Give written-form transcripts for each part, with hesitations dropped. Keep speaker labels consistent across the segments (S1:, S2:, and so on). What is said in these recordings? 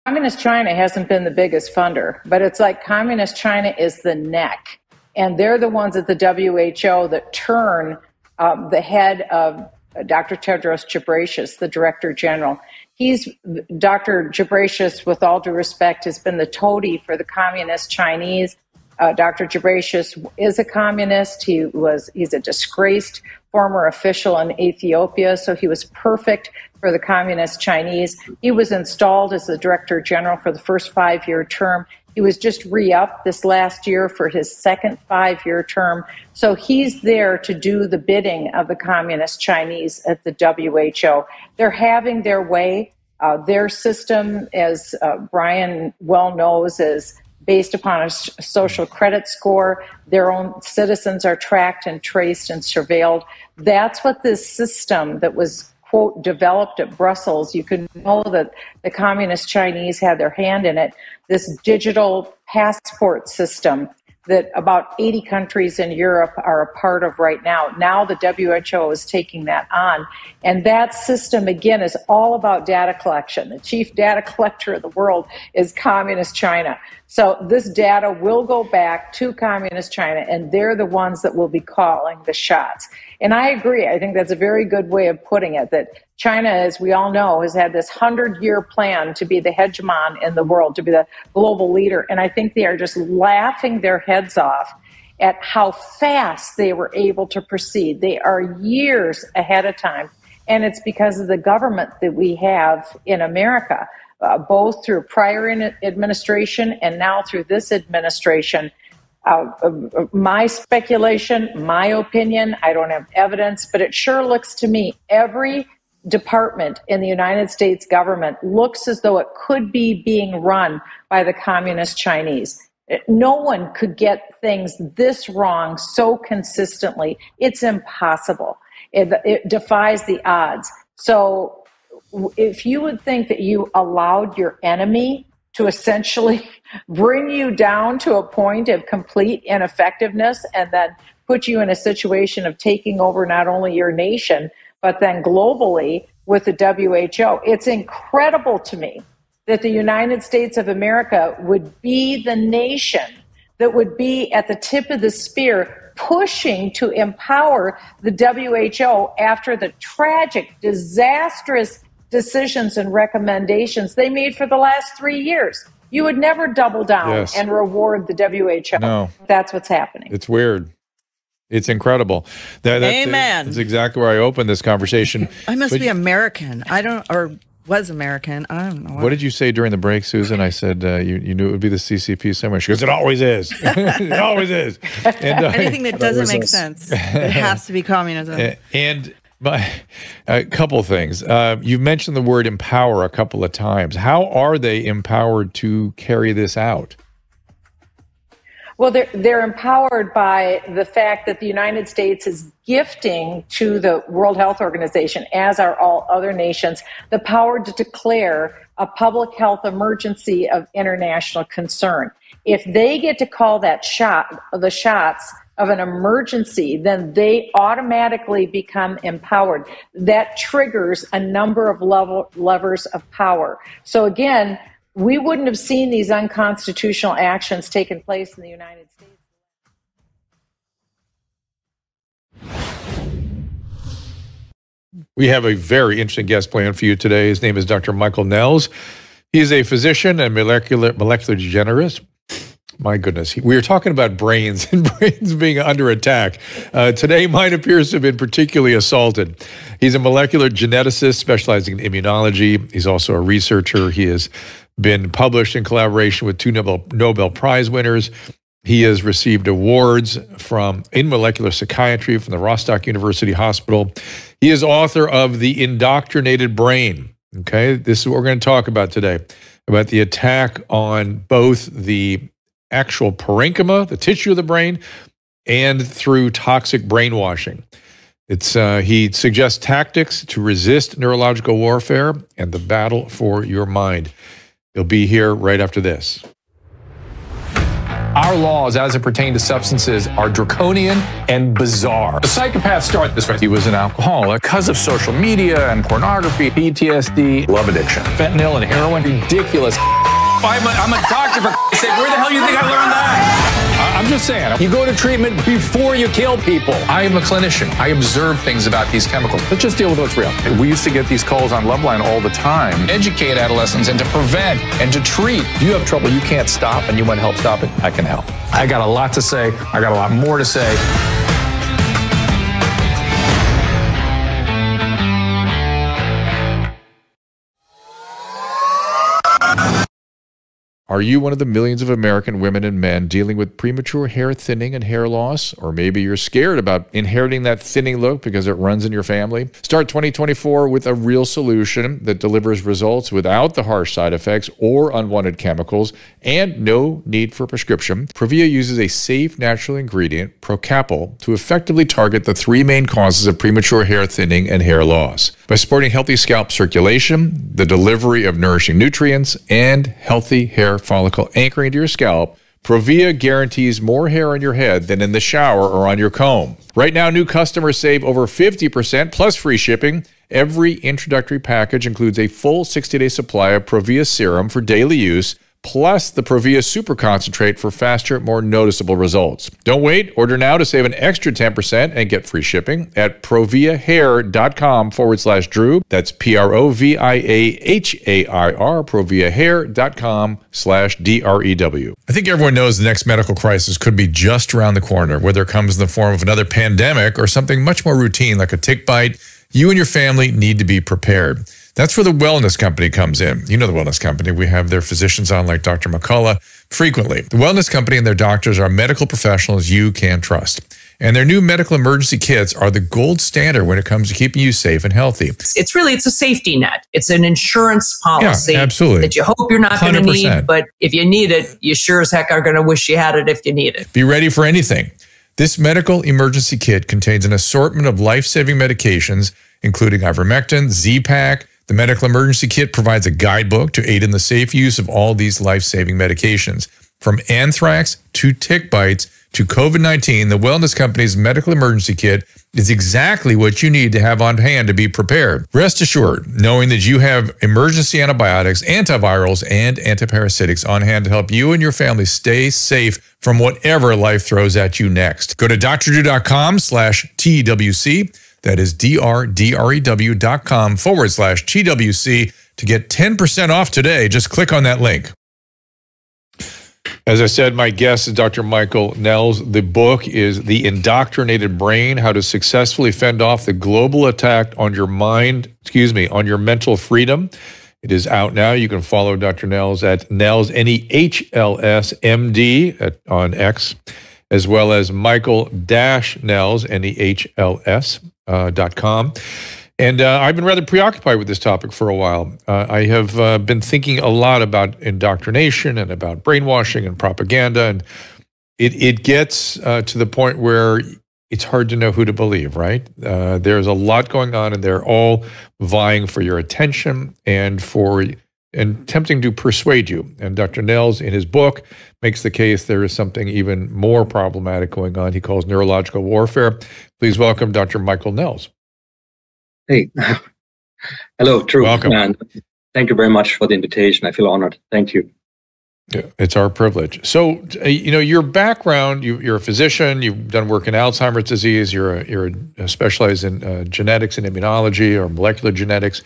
S1: Communist China hasn't been the biggest funder, but it's like Communist China is the neck. And they're the ones at the WHO that turn the head of Dr. Tedros Ghebreyesus, the Director General. Dr. Ghebreyesus, with all due respect, has been the toady for the Communist Chinese. Dr. Ghebreyesus is a communist. He's a disgraced former official in Ethiopia, so he was perfect for the Communist Chinese. He was installed as the Director General for the first 5-year term. He was just re-upped this last year for his second 5-year term. So he's there to do the bidding of the Communist Chinese at the WHO. They're having their way. Their system, as Brian well knows, is based upon a social credit score. Their own citizens are tracked and traced and surveilled. That's what this system that was, quote, developed at Brussels, you can know that the Communist Chinese had their hand in it, this digital passport system that about 80 countries in Europe are a part of right now. Now the WHO is taking that on. And that system, again, is all about data collection. The chief data collector of the world is Communist China. So this data will go back to Communist China, and they're the ones that will be calling the shots. And I agree. I think that's a very good way of putting it, that China, as we all know, has had this 100-year plan to be the hegemon in the world, to be the global leader. And I think they are just laughing their heads off at how fast they were able to proceed. They are years ahead of time. And it's because of the government that we have in America, both through prior administration and now through this administration. My speculation, my opinion, I don't have evidence, but it sure looks to me every department in the United States government looks as though it could be being run by the Communist Chinese. No one could get things this wrong so consistently. It's impossible. It defies the odds. So if you would think that you allowed your enemy to essentially bring you down to a point of complete ineffectiveness and then put you in a situation of taking over not only your nation, but then globally with the WHO, it's incredible to me that the United States of America would be the nation that would be at the tip of the spear pushing to empower the WHO after the tragic, disastrous decisions and recommendations they made for the last 3 years. You would never double down and reward the WHO.
S2: No.
S1: That's what's happening.
S2: It's weird. It's incredible.
S3: Amen.
S2: That's exactly where I opened this conversation.
S3: I must be American. Was American. I don't know.
S2: What did you say during the break, Susan? I said you knew it would be the CCP somewhere. She goes, it always is. It always is. And,
S3: anything that doesn't make sense, it has to be communism.
S2: And a couple things. You've mentioned the word empower a couple of times. How are they empowered to carry this out?
S1: Well, they're empowered by the fact that the United States is gifting to the World Health Organization, as are all other nations, the power to declare a public health emergency of international concern. If they get to call the shots of an emergency, then they automatically become empowered. That triggers a number of levers of power. So again, we wouldn't have seen these unconstitutional actions taking place in the United States.
S2: We have a very interesting guest planned for you today. His name is Dr. Michael Nehls. He's a physician and molecular generalist. My goodness, we are talking about brains and brains being under attack. Today, mine appears to have been particularly assaulted. He's a molecular geneticist specializing in immunology. He's also a researcher. He has been published in collaboration with 2 Nobel Prize winners. He has received awards in molecular psychiatry from the Rostock University Hospital. He is author of The Indoctrinated Brain. Okay, this is what we're going to talk about today, about the attack on both the actual parenchyma, the tissue of the brain, and through toxic brainwashing. He suggests tactics to resist neurological warfare and the battle for your mind. He'll be here right after this.
S4: Our laws, as it pertains to substances, are draconian and bizarre. The psychopaths start this way. He was an alcoholic because of social media and pornography, PTSD, love addiction, fentanyl and heroin. Ridiculous. I'm a doctor, for Christ's sake. Where the hell do you think I learned that? I'm just saying, you go to treatment before you kill people. I am a clinician. I observe things about these chemicals. Let's just deal with what's real. We used to get these calls on Loveline all the time. Educate adolescents and to prevent and to treat. If you have trouble you can't stop and you want to help stop it, I can help. I got a lot to say. I got a lot more to say.
S2: Are you one of the millions of American women and men dealing with premature hair thinning and hair loss? Or maybe you're scared about inheriting that thinning look because it runs in your family? Start 2024 with a real solution that delivers results without the harsh side effects or unwanted chemicals and no need for prescription. Provia uses a safe natural ingredient, Procapil, to effectively target the three main causes of premature hair thinning and hair loss. By supporting healthy scalp circulation, the delivery of nourishing nutrients, and healthy hair follicle anchoring to your scalp, Provia guarantees more hair on your head than in the shower or on your comb. Right now, new customers save over 50% plus free shipping. Every introductory package includes a full 60-day supply of Provia serum for daily use, plus the Provia Super Concentrate for faster, more noticeable results. Don't wait. Order now to save an extra 10% and get free shipping at proviahair.com/Drew. That's PROVIAHAIR, proviahair.com/DREW. I think everyone knows the next medical crisis could be just around the corner, whether it comes in the form of another pandemic or something much more routine like a tick bite. You and your family need to be prepared. That's where the wellness company comes in. You know the wellness company. We have their physicians on like Dr. McCullough frequently. The wellness company and their doctors are medical professionals you can trust. And their new medical emergency kits are the gold standard when it comes to keeping you safe and healthy.
S5: It's a safety net. It's an insurance policy
S2: absolutely.
S5: That you hope you're not going to need, but if you need it, you sure as heck are going to wish you had it if you need it.
S2: Be ready for anything. This medical emergency kit contains an assortment of life-saving medications, including ivermectin, Z-Pak. The medical emergency kit provides a guidebook to aid in the safe use of all these life-saving medications. From anthrax to tick bites to COVID-19, the wellness company's medical emergency kit is exactly what you need to have on hand to be prepared. Rest assured, knowing that you have emergency antibiotics, antivirals, and antiparasitics on hand to help you and your family stay safe from whatever life throws at you next. Go to drdrew.com/TWC. That is drdrew.com/TWC to get 10% off today. Just click on that link. As I said, my guest is Dr. Michael Nehls. The book is The Indoctrinated Brain, How to Successfully Fend Off the Global Attack on Your Mind, on your mental freedom. It is out now. You can follow Dr. Nehls at Nehls, Nehls, MD on X, as well as Michael-Nehls, Nehls.com. And I've been rather preoccupied with this topic for a while. I have been thinking a lot about indoctrination and about brainwashing and propaganda. And it gets to the point where it's hard to know who to believe, right? There's a lot going on, and they're all vying for your attention and attempting to persuade you. And Dr. Nehls, in his book, makes the case there is something even more problematic going on. He calls neurological warfare. Please welcome Dr. Michael Nehls.
S6: Hey, hello, Drew.
S2: Welcome.
S6: And thank you very much for the invitation. I feel honored. Thank you.
S2: Yeah, it's our privilege. So, your background, you're a physician, you've done work in Alzheimer's disease, you're specialized in genetics and immunology or molecular genetics.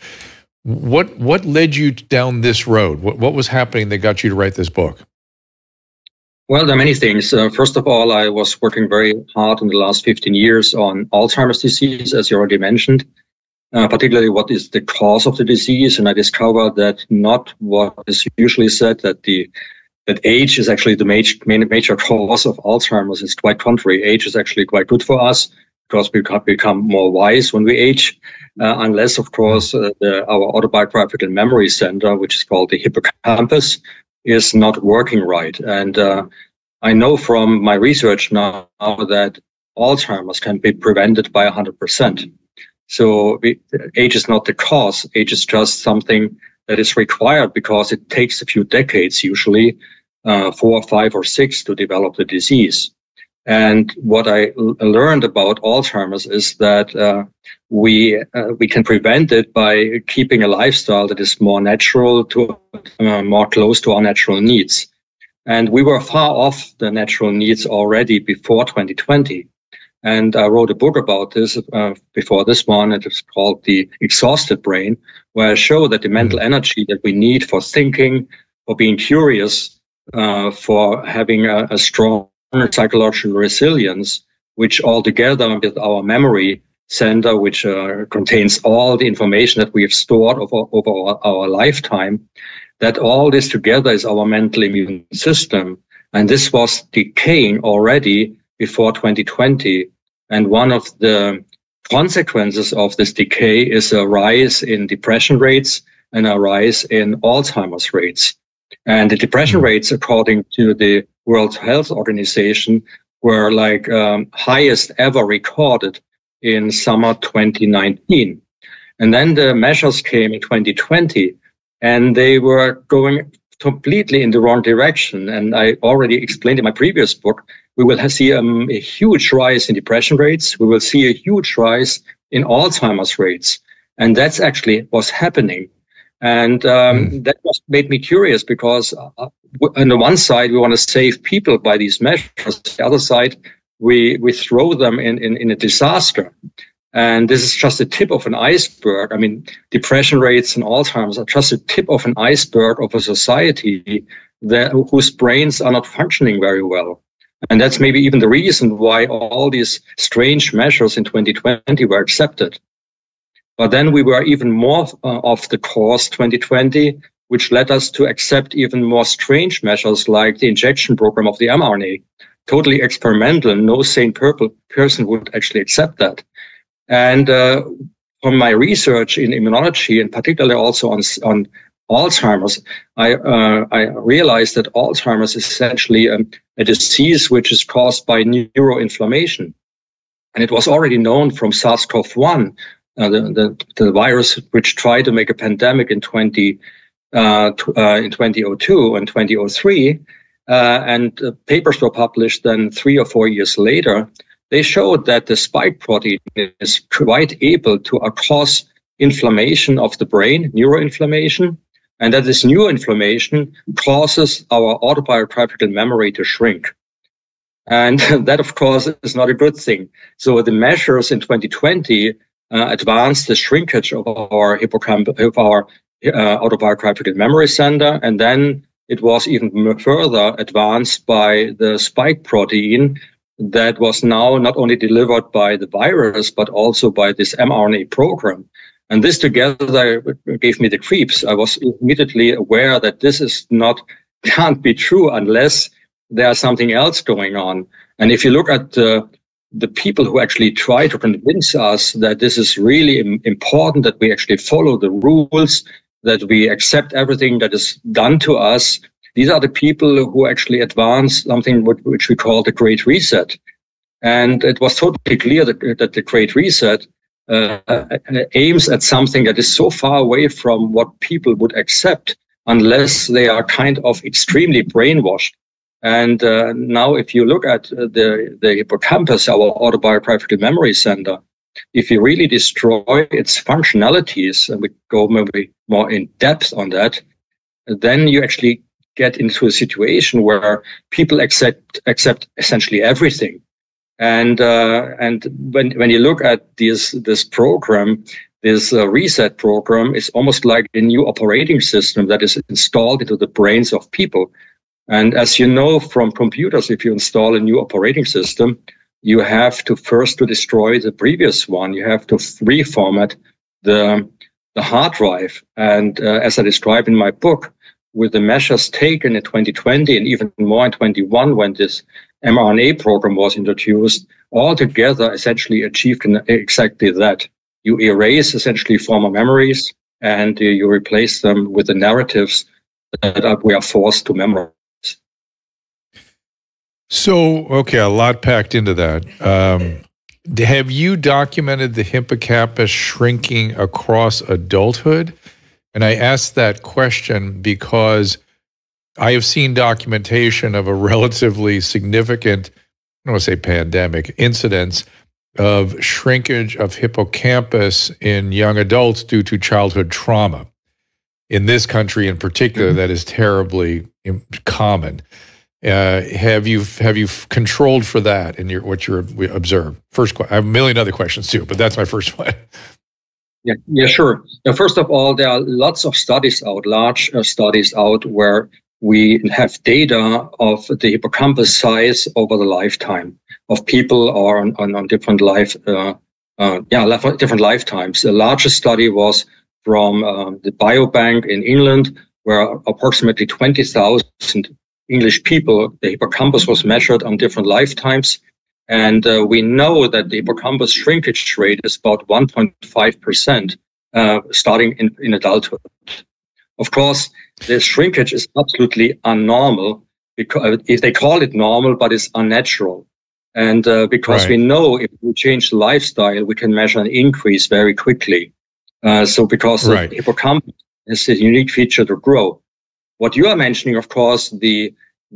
S2: What led you down this road? What was happening that got you to write this book?
S6: Well, there are many things. First of all, I was working very hard in the last 15 years on Alzheimer's disease, as you already mentioned, particularly what is the cause of the disease. And I discovered that not what is usually said, that age is actually the major cause of Alzheimer's. It's quite contrary. Age is actually quite good for us because we become more wise when we age, unless, of course, our autobiographical memory center, which is called the hippocampus, is not working right. And I know from my research now that Alzheimer's can be prevented by 100%. So age is not the cause. Age is just something that is required because it takes a few decades usually 4, 5, or 6 to develop the disease. And what I learned about Alzheimer's is that we can prevent it by keeping a lifestyle that is more natural, to more close to our natural needs. And we were far off the natural needs already before 2020. And I wrote a book about this before this one. It is called The Exhausted Brain, where I show that the mental energy that we need for thinking, for being curious, for having a strong psychological resilience, which all together with our memory center, which contains all the information that we have stored over our lifetime, that all this together is our mental immune system. And this was decaying already before 2020. And one of the consequences of this decay is a rise in depression rates and a rise in Alzheimer's rates. And the depression rates, according to the World Health Organization, were like highest ever recorded in summer 2019. And then the measures came in 2020, and they were going completely in the wrong direction. And I already explained in my previous book, we will see a huge rise in depression rates. We will see a huge rise in Alzheimer's rates. And that's actually what's happening. And that just made me curious, because on the one side, we want to save people by these measures. On the other side, we throw them in a disaster. And this is just the tip of an iceberg. I mean, depression rates and Alzheimer's are just the tip of an iceberg of a society whose brains are not functioning very well. And that's maybe even the reason why all these strange measures in 2020 were accepted. But then we were even more off the course 2020, which led us to accept even more strange measures like the injection program of the mRNA. Totally experimental. No sane person would actually accept that. And from my research in immunology, and particularly also on Alzheimer's, I realized that Alzheimer's is essentially a disease which is caused by neuroinflammation. And it was already known from SARS-CoV-1, the virus which tried to make a pandemic in 2002 and 2003, and papers were published then 3 or 4 years later. They showed that the spike protein is quite able to cause inflammation of the brain, neuroinflammation, and that this neuroinflammation causes our autobiographical memory to shrink. And that, of course, is not a good thing. So the measures in 2020 advanced the shrinkage of our hippocampus, of our autobiographical memory center, and then it was even further advanced by the spike protein that was now not only delivered by the virus, but also by this mRNA program. And this together gave me the creeps. I was immediately aware that this can't be true unless there's something else going on. And if you look at the people who actually try to convince us that this is really important, that we actually follow the rules, that we accept everything that is done to us, these are the people who actually advance something which we call the Great Reset. And it was totally clear that the Great Reset aims at something that is so far away from what people would accept unless they are kind of extremely brainwashed. And now if you look at the hippocampus, our autobiographical memory center, if you really destroy its functionalities, and we go maybe more in depth on that, then you actually get into a situation where people accept essentially everything. And when you look at this program, this reset program, is almost like a new operating system that is installed into the brains of people. And as you know from computers, if you install a new operating system, you have to first to destroy the previous one. You have to reformat the hard drive. And as I describe in my book, with the measures taken in 2020 and even more in 21, when this mRNA program was introduced, altogether essentially achieved exactly that. You erase essentially former memories and you replace them with the narratives that we are forced to memorize.
S2: So, okay, a lot packed into that. Have you documented the hippocampus shrinking across adulthood? And I asked that question because I have seen documentation of a relatively significant, I don't want to say pandemic, incidents of shrinkage of hippocampus in young adults due to childhood trauma. In this country in particular, that is terribly common. Have you controlled for that in what you observed? First question. I have a million other questions too, but that's my first one.
S6: Yeah, sure. Now, first of all, there are lots of studies out, large studies out, where we have data of the hippocampus size over the lifetime of people or on different different lifetimes. The largest study was from the Biobank in England, where approximately 20,000 English people, the hippocampus was measured on different lifetimes. And we know that the hippocampus shrinkage rate is about 1.5% starting in adulthood. Of course, the shrinkage is absolutely unnormal, because if they call it normal, but it's unnatural. And because we know if we change the lifestyle, we can measure an increase very quickly. Because the hippocampus is a unique feature to grow. What you are mentioning, of course, the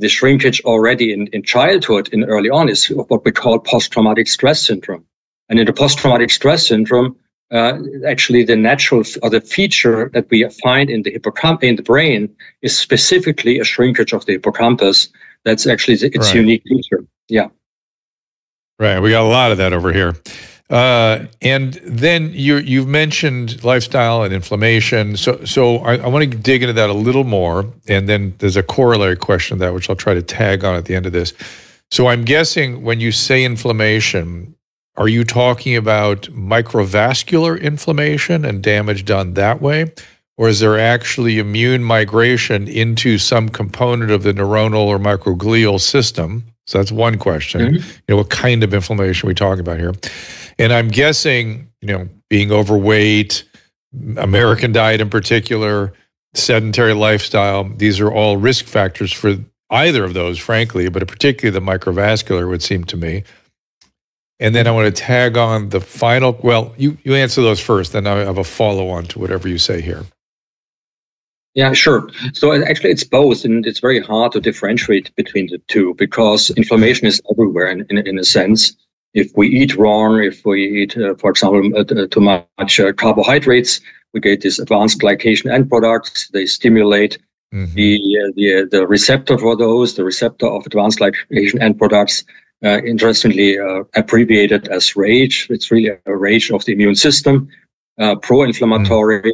S6: shrinkage already in childhood, in early on, is what we call post-traumatic stress syndrome. And in the post-traumatic stress syndrome, actually the natural or the feature that we find in the hippocampus, in the brain, is specifically a shrinkage of the hippocampus. That's actually its unique feature. Yeah.
S2: Right. We got a lot of that over here. And then you've mentioned lifestyle and inflammation. So I want to dig into that a little more. And then there's a corollary question to that, which I'll try to tag on at the end of this. So I'm guessing when you say inflammation, are you talking about microvascular inflammation and damage done that way? Or is there actually immune migration into some component of the neuronal or microglial system? So that's one question. What kind of inflammation are we talking about here? And I'm guessing, being overweight, American diet in particular, sedentary lifestyle, these are all risk factors for either of those, frankly, but particularly the microvascular would seem to me. And then I want to tag on the final, well, you answer those first, then I have a follow-on to whatever you say here.
S6: Yeah, sure. So actually it's both, and it's very hard to differentiate between the two because inflammation is everywhere in a sense. If we eat wrong, if we eat, for example, too much carbohydrates, we get these advanced glycation end products. They stimulate the receptor for those, the receptor of advanced glycation end products, interestingly abbreviated as RAGE. It's really a RAGE of the immune system, pro-inflammatory.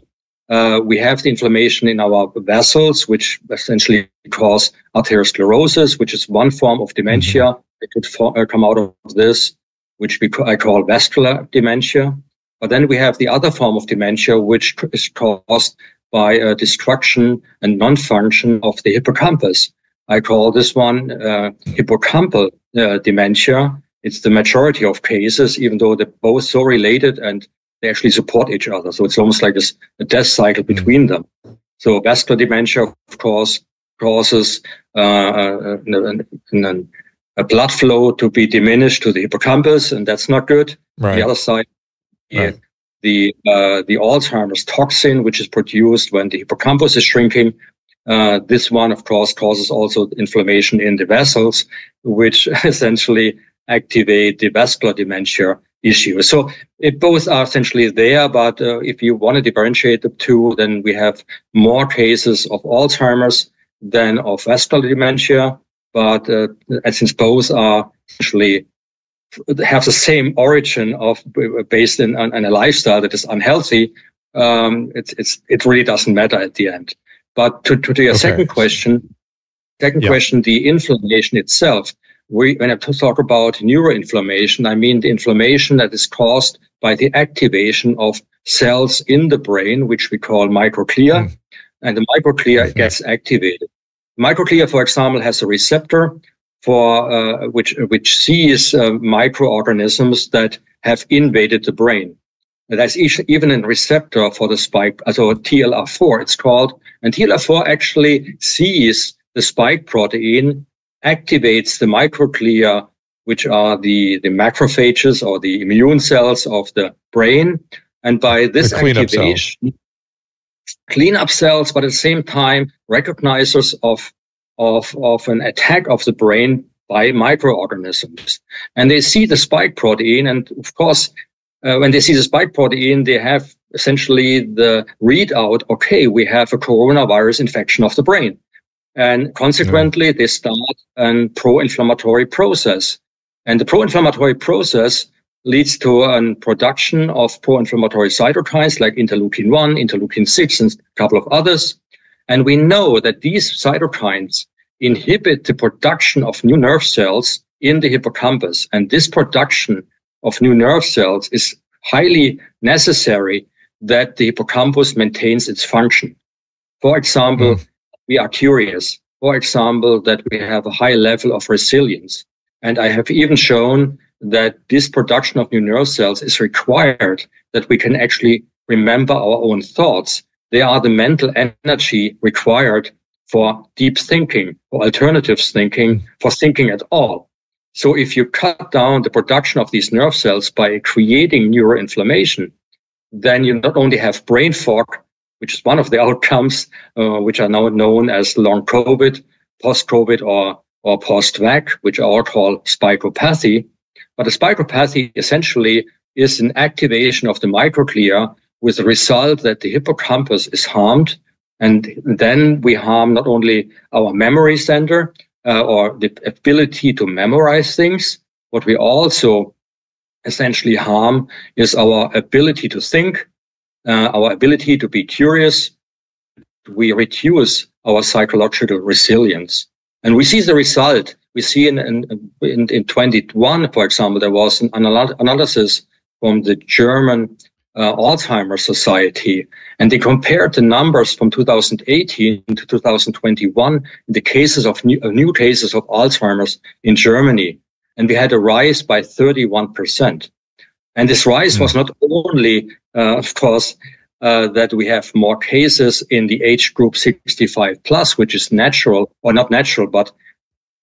S6: We have the inflammation in our vessels, which essentially cause arteriosclerosis, which is one form of dementia that could come out of this, which I call vascular dementia. But then we have the other form of dementia, which is caused by destruction and non-function of the hippocampus. I call this one hippocampal dementia. It's the majority of cases, even though they're both so related and they actually support each other. So it's almost like a death cycle between them. So vascular dementia, of course, causes a blood flow to be diminished to the hippocampus, and that's not good. On the other side, the Alzheimer's toxin, which is produced when the hippocampus is shrinking, this one, of course, causes also inflammation in the vessels, which essentially activate the vascular dementia issue. So both are essentially there, but if you want to differentiate the two, then we have more cases of Alzheimer's than of vascular dementia. But since both are essentially have the same origin of based on a lifestyle that is unhealthy, it really doesn't matter at the end. But to your second question, the inflammation itself. When I talk about neuroinflammation, I mean the inflammation that is caused by the activation of cells in the brain, which we call microglia, and the microglia gets activated. Microglia, for example, has a receptor for which sees microorganisms that have invaded the brain. There's even a receptor for the spike, so TLR4 it's called, and TLR4 actually sees the spike protein, activates the microglia, which are the macrophages or the immune cells of the brain. And by this activation, clean up cells, but at the same time, recognizers of of an attack of the brain by microorganisms. And they see the spike protein, and of course, when they see the spike protein, they have essentially the readout, okay, we have a coronavirus infection of the brain. And consequently, they start a pro-inflammatory process. And the pro-inflammatory process leads to a production of pro-inflammatory cytokines like interleukin-1, interleukin-6, and a couple of others. And we know that these cytokines inhibit the production of new nerve cells in the hippocampus. And this production of new nerve cells is highly necessary that the hippocampus maintains its function. For example, we are curious. For example, that we have a high level of resilience. And I have even shown that this production of new nerve cells is required that we can actually remember our own thoughts. They are the mental energy required for deep thinking, for alternatives thinking, for thinking at all. So if you cut down the production of these nerve cells by creating neuroinflammation, then you not only have brain fog, which is one of the outcomes, which are now known as long COVID, post-COVID, or post-vac, which are all called spikopathy. But a spikopathy essentially is an activation of the microglia with the result that the hippocampus is harmed. And then we harm not only our memory center or the ability to memorize things, what we also essentially harm is our ability to think, our ability to be curious. We reduce our psychological resilience. And we see the result. We see in 21, for example, there was an analysis from the German Alzheimer's Society, and they compared the numbers from 2018 to 2021 in the cases of new cases of Alzheimer's in Germany. And we had a rise by 31%. And this rise was not only, of course, that we have more cases in the age group 65 plus, which is natural, or not natural, but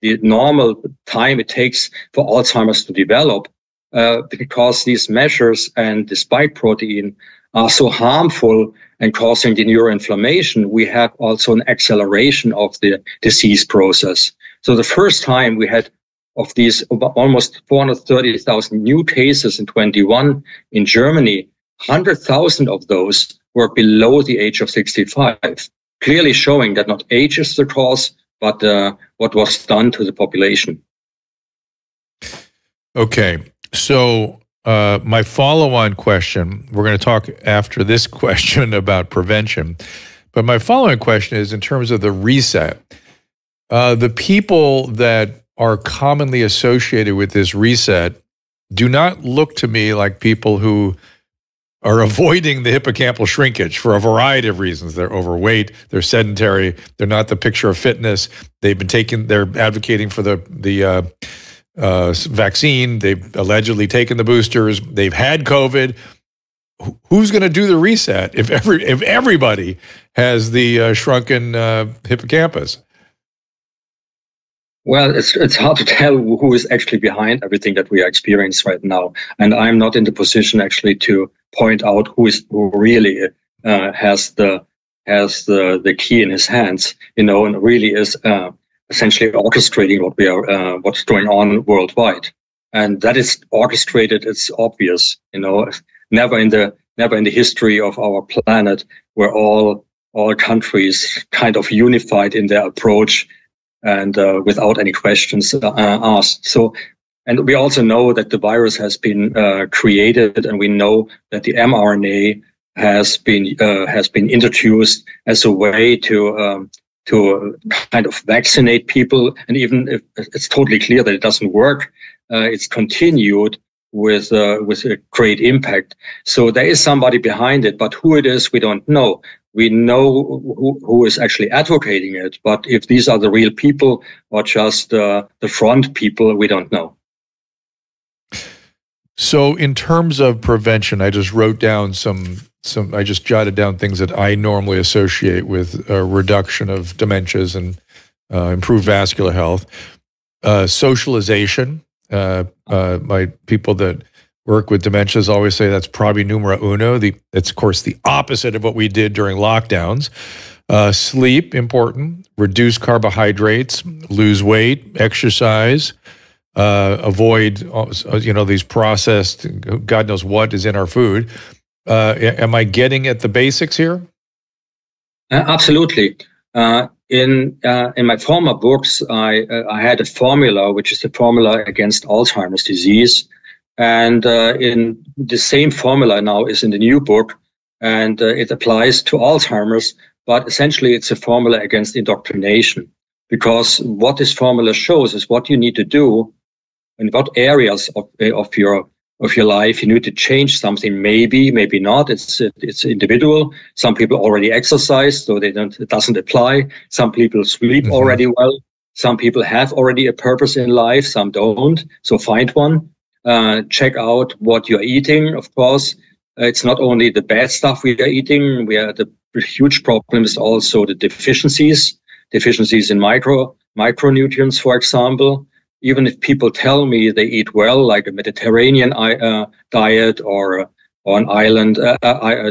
S6: the normal time it takes for Alzheimer's to develop, because these measures and the spike protein are so harmful and causing the neuroinflammation, we have also an acceleration of the disease process. So the first time we had of these almost 430,000 new cases in 21 in Germany, 100,000 of those were below the age of 65, clearly showing that not age is the cause, but what was done to the population.
S2: Okay, so my follow-on question, we're going to talk after this question about prevention, but my following question is in terms of the reset. The people that are commonly associated with this reset do not look to me like people who are avoiding the hippocampal shrinkage for a variety of reasons. They're overweight, they're sedentary, they're not the picture of fitness. They're advocating for the vaccine. They've allegedly taken the boosters. They've had COVID. Who's going to do the reset if everybody has the shrunken hippocampus?
S6: Well, it's hard to tell who is actually behind everything that we are experiencing right now, and I'm not in the position actually to point out who really has the key in his hands, and really is essentially orchestrating what's going on worldwide, and that is orchestrated. It's obvious, never in the history of our planet were all countries kind of unified in their approach and without any questions asked. So, and we also know that the virus has been created, and we know that the mRNA has been introduced as a way to kind of vaccinate people. And even if it's totally clear that it doesn't work, it's continued with a great impact. So there is somebody behind it, but who it is, we don't know. We know who is actually advocating it, but if these are the real people or just the front people, we don't know.
S2: So in terms of prevention, I just wrote down I just jotted down things that I normally associate with a reduction of dementias and improved vascular health. Socialization. My people that work with dementias always say that's probably numero uno. It's, of course, the opposite of what we did during lockdowns. Sleep, important. Reduce carbohydrates, lose weight, exercise, avoid, these processed, God knows what is in our food. Am I getting at the basics here?
S6: Absolutely. In my former books, I had a formula, which is the formula against Alzheimer's disease. And in the same formula now is in the new book, and it applies to Alzheimer's, but essentially it's a formula against indoctrination. Because what this formula shows is what you need to do in what areas of your life you need to change something. Maybe not. It's individual. Some people already exercise, so it doesn't apply. Some people sleep already well. Some people have already a purpose in life. Some don't. So find one. Check out what you're eating. Of course, it's not only the bad stuff we are eating. The huge problem is also the deficiencies in micronutrients, for example. Even if people tell me they eat well, like a Mediterranean diet or an island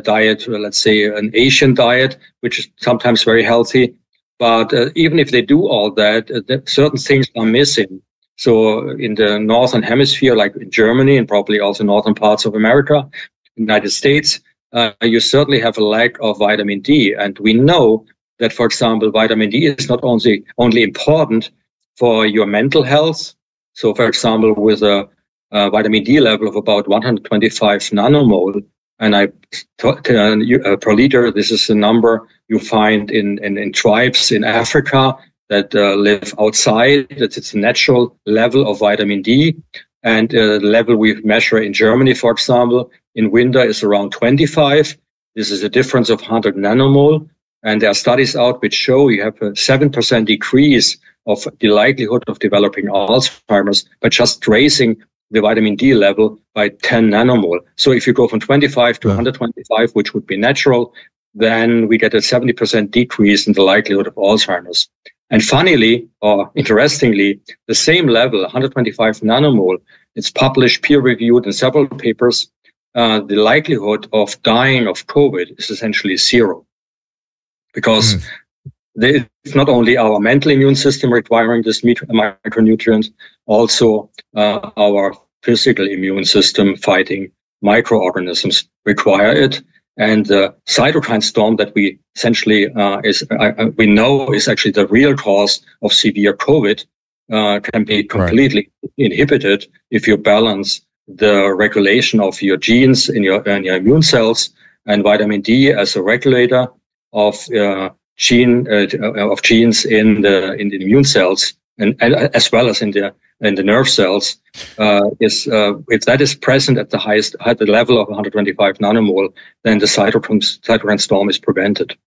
S6: diet, let's say an Asian diet, which is sometimes very healthy. But even if they do all that, certain things are missing. So in the northern hemisphere, like in Germany and probably also northern parts of America, United States, you certainly have a lack of vitamin D. And we know that, for example, vitamin D is not only important for your mental health. So, for example, with a vitamin D level of about 125 nanomole, and per liter, this is the number you find in tribes in Africa that live outside. It's a natural level of vitamin D. And the level we measure in Germany, for example, in winter is around 25. This is a difference of 100 nanomole. And there are studies out which show you have a 7% decrease of the likelihood of developing Alzheimer's by just raising the vitamin D level by 10 nanomole. So if you go from 25 to 125, which would be natural, then we get a 70% decrease in the likelihood of Alzheimer's. And funnily, or interestingly, the same level, 125 nanomole, it's published peer-reviewed in several papers. The likelihood of dying of COVID is essentially zero. Because it's not only our mental immune system requiring this micronutrient, also our physical immune system fighting microorganisms require it. And the cytokine storm that we essentially we know is actually the real cause of severe COVID can be completely inhibited if you balance the regulation of your genes in your immune cells, and vitamin D as a regulator of genes in the immune cells and as well as in the nerve cells if that is present at the level of 125 nanomole, then the cytokine storm is prevented.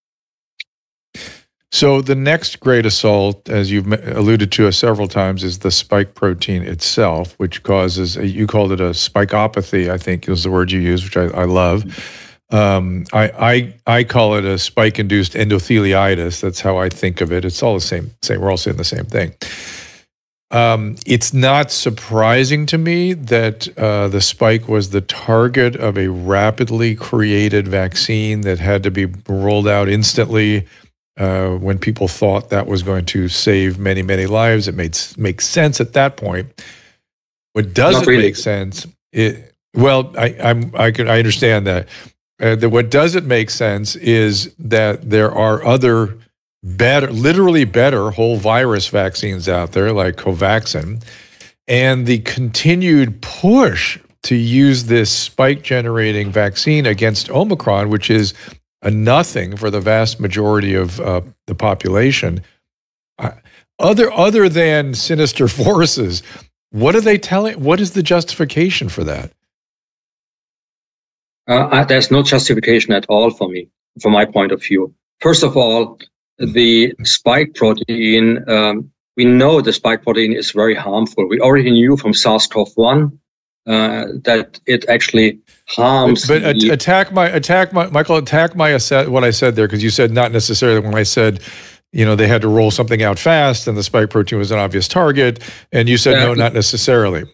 S2: So the next great assault, as you've alluded to several times, is the spike protein itself, which causes, you called it a spikeopathy, I think was the word you used, which I love. I call it a spike-induced endotheliitis. That's how I think of it. It's all the same. We're all saying the same thing. It's not surprising to me that the spike was the target of a rapidly created vaccine that had to be rolled out instantly when people thought that was going to save many, many lives. It makes sense at that point. What doesn't make sense, I understand that. What doesn't make sense is that there are other literally better whole virus vaccines out there like Covaxin, and the continued push to use this spike generating vaccine against Omicron, which is a nothing for the vast majority of the population. Other than sinister forces, what are they telling? What is the justification for that?
S6: There's no justification at all for me, from my point of view. First of all, the spike protein, we know the spike protein is very harmful. We already knew from SARS-CoV-1 that it actually harms. But
S2: Michael, attack what I said there, because you said not necessarily. When I said, they had to roll something out fast and the spike protein was an obvious target, and you said no, not necessarily.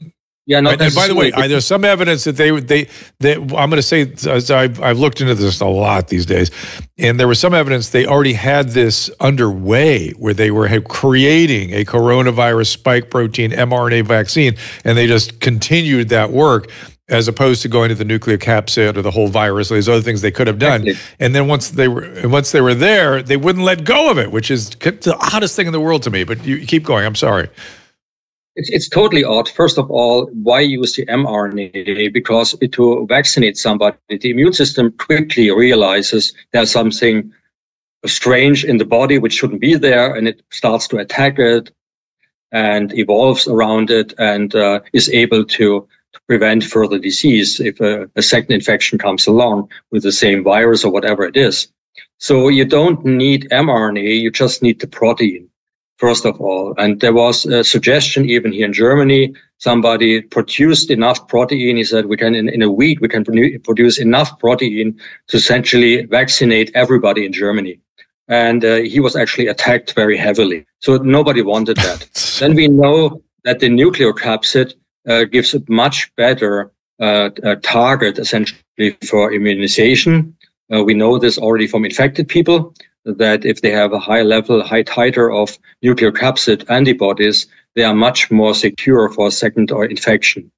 S6: Yeah, no.
S2: And by the way, there's some evidence that they I'm going to say, as I've looked into this a lot these days, and there was some evidence they already had this underway where they were creating a coronavirus spike protein mRNA vaccine, and they just continued that work as opposed to going to the nucleocapsid or the whole virus or these other things they could have done. Exactly. And then once they were there, they wouldn't let go of it, which is the oddest thing in the world to me. But you keep going. I'm sorry.
S6: It's totally odd. First of all, why use the mRNA? Because to vaccinate somebody, the immune system quickly realizes there's something strange in the body which shouldn't be there, and it starts to attack it and evolves around it and is able to prevent further disease if a second infection comes along with the same virus or whatever it is. So you don't need mRNA, you just need the protein. First of all, and there was a suggestion even here in Germany, somebody produced enough protein. He said, in a week, we can produce enough protein to essentially vaccinate everybody in Germany. And he was actually attacked very heavily. So nobody wanted that. Then we know that the nucleocapsid gives a much better target essentially for immunization. We know this already from infected people, that if they have a high titer of nucleocapsid antibodies, they are much more secure for a second or infection.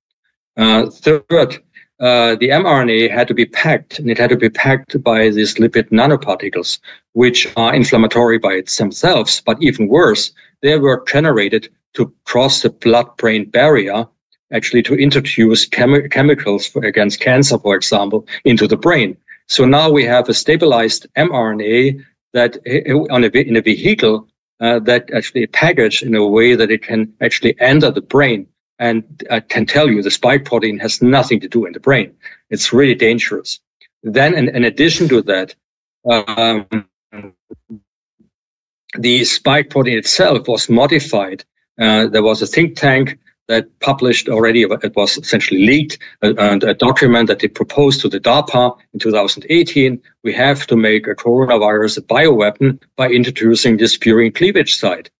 S6: Third, the mRNA had to be packed, and it had to be packed by these lipid nanoparticles, which are inflammatory by themselves, but even worse, they were generated to cross the blood-brain barrier, actually to introduce chemicals against cancer, for example, into the brain. So now we have a stabilized mRNA that in a vehicle that actually packaged in a way that it can actually enter the brain. And I can tell you the spike protein has nothing to do in the brain. It's really dangerous. Then in addition to that, the spike protein itself was modified. There was a think tank that published already, it was essentially leaked, a document that they proposed to the DARPA in 2018. We have to make a coronavirus a bioweapon by introducing this purine cleavage site.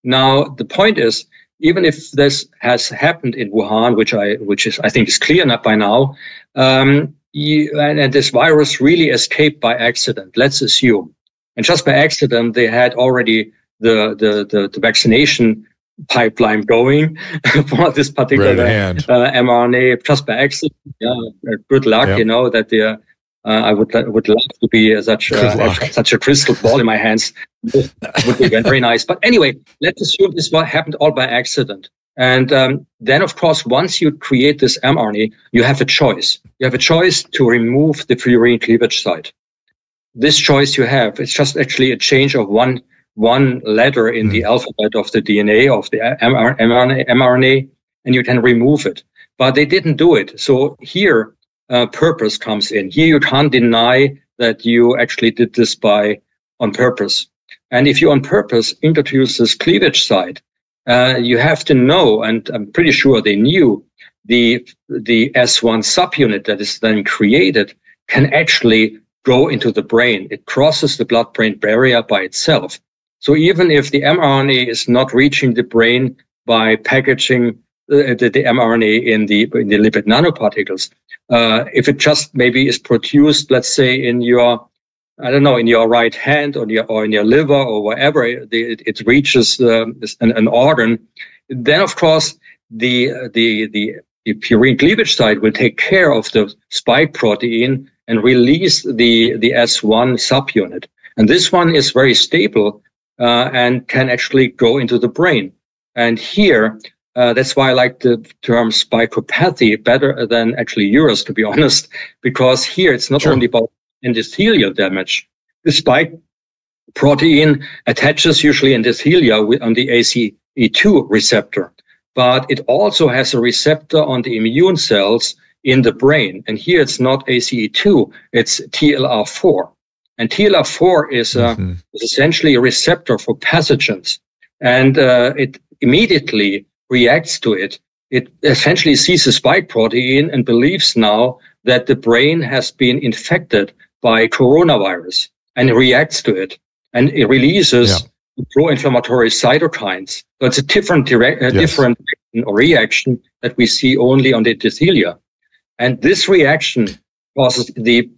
S6: Now, the point is, even if this has happened in Wuhan, which I think is clear enough by now, and this virus really escaped by accident, let's assume. And just by accident, they had already the vaccination pipeline going for this particular mRNA just by accident. Yeah, good luck. Yep. You know that I would love to be such a crystal ball in my hands. Would be very nice. But anyway, let's assume this happened all by accident. And then, of course, once you create this mRNA, you have a choice. You have a choice to remove the purine cleavage site. This choice you have, it's just actually a change of one letter in the alphabet of the DNA of the mRNA, and you can remove it. But they didn't do it. So here, purpose comes in. Here you can't deny that you actually did this on purpose. And if you on purpose introduce this cleavage site, you have to know, and I'm pretty sure they knew, the S1 subunit that is then created can actually go into the brain. It crosses the blood-brain barrier by itself. So even if the mRNA is not reaching the brain by packaging the mRNA in the lipid nanoparticles, if it just maybe is produced, let's say in your right hand or in your liver or wherever it reaches an organ, then of course the purine cleavage site will take care of the spike protein and release the S1 subunit. And this one is very stable. And can actually go into the brain. And here, that's why I like the term spikopathy better than actually yours, to be honest, because here it's not only about endothelial damage. The spike protein attaches usually endothelia on the ACE2 receptor, but it also has a receptor on the immune cells in the brain. And here it's not ACE2, it's TLR4. And TLR4 is essentially a receptor for pathogens. And it immediately reacts to it. It essentially sees the spike protein and believes now that the brain has been infected by coronavirus and it reacts to it. And it releases pro-inflammatory cytokines. So it's a different different reaction that we see only on the endothelia. And this reaction causes the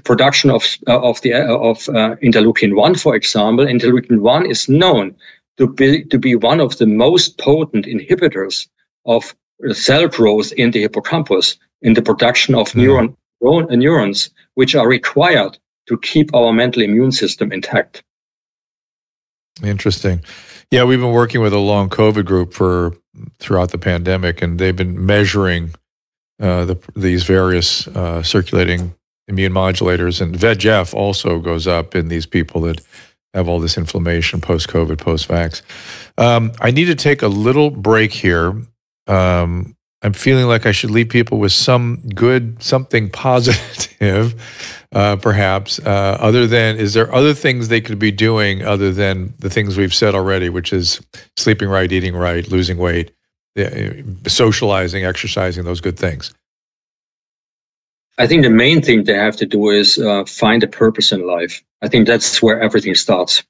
S6: production of interleukin-1, for example. Interleukin-1 is known to be one of the most potent inhibitors of cell growth in the hippocampus, in the production of neurons, which are required to keep our mental immune system intact.
S2: Interesting. Yeah, we've been working with a long COVID group throughout the pandemic, and they've been measuring these various circulating immune modulators, and VEGF also goes up in these people that have all this inflammation post-COVID, post-vax. I need to take a little break here. I'm feeling like I should leave people with something positive, perhaps, is there other things they could be doing other than the things we've said already, which is sleeping right, eating right, losing weight, socializing, exercising, those good things?
S6: I think the main thing they have to do is find a purpose in life. I think that's where everything starts.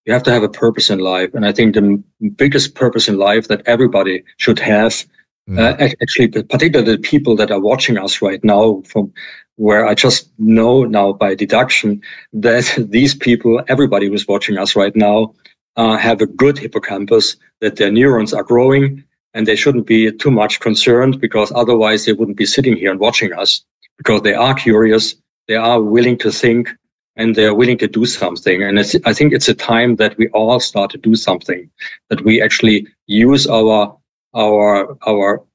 S6: You have to have a purpose in life. And I think the biggest purpose in life that everybody should have, actually, particularly the people that are watching us right now, from where I just know now by deduction that these people, everybody who's watching us right now, have a good hippocampus, that their neurons are growing, and they shouldn't be too much concerned, because otherwise they wouldn't be sitting here and watching us, because they are curious, they are willing to think, and they're willing to do something. And I think it's a time that we all start to do something, that we actually use our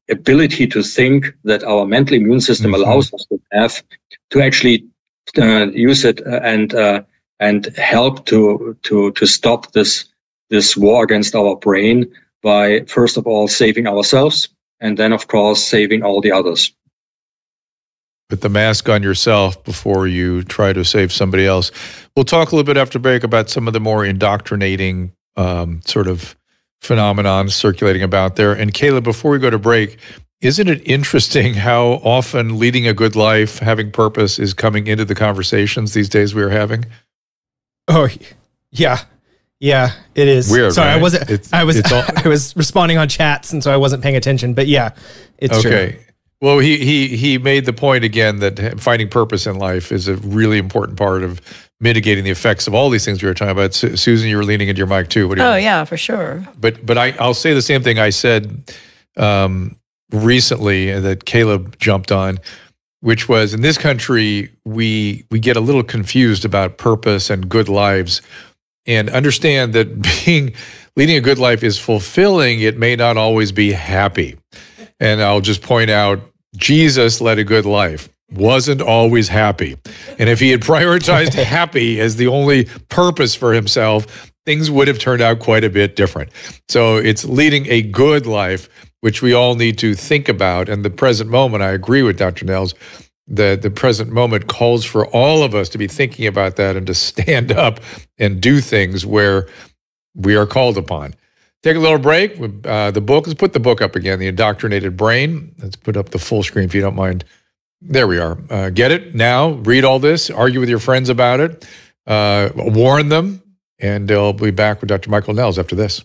S6: ability to think, that our mental immune system allows us to have, to actually use it and help to stop this war against our brain by, first of all, saving ourselves, and then, of course, saving all the others.
S2: Put the mask on yourself before you try to save somebody else. We'll talk a little bit after break about some of the more indoctrinating sort of phenomenon circulating about there. And Caleb, before we go to break, isn't it interesting how often leading a good life, having purpose, is coming into the conversations these days we are having?
S7: Oh, yeah. Yeah, it is.
S2: Weird,
S7: sorry,
S2: right?
S7: I was responding on chats, and so I wasn't paying attention. But yeah, it's true.
S2: Well, he made the point again that finding purpose in life is a really important part of mitigating the effects of all these things we were talking about. Susan, you were leaning into your mic too. What do you mean?
S3: Yeah, for sure.
S2: But I'll say the same thing I said recently that Caleb jumped on, which was, in this country, we get a little confused about purpose and good lives, and understand that leading a good life is fulfilling. It may not always be happy. And I'll just point out, Jesus led a good life, wasn't always happy. And if he had prioritized happy as the only purpose for himself, things would have turned out quite a bit different. So it's leading a good life, which we all need to think about. And the present moment, I agree with Dr. Nehls, that the present moment calls for all of us to be thinking about that and to stand up and do things where we are called upon. Take a little break. The book, let's put the book up again, The Indoctrinated Brain. Let's put up the full screen if you don't mind. There we are. Get it now, read all this, argue with your friends about it, warn them, and they'll be back with Dr. Michael Nehls after this.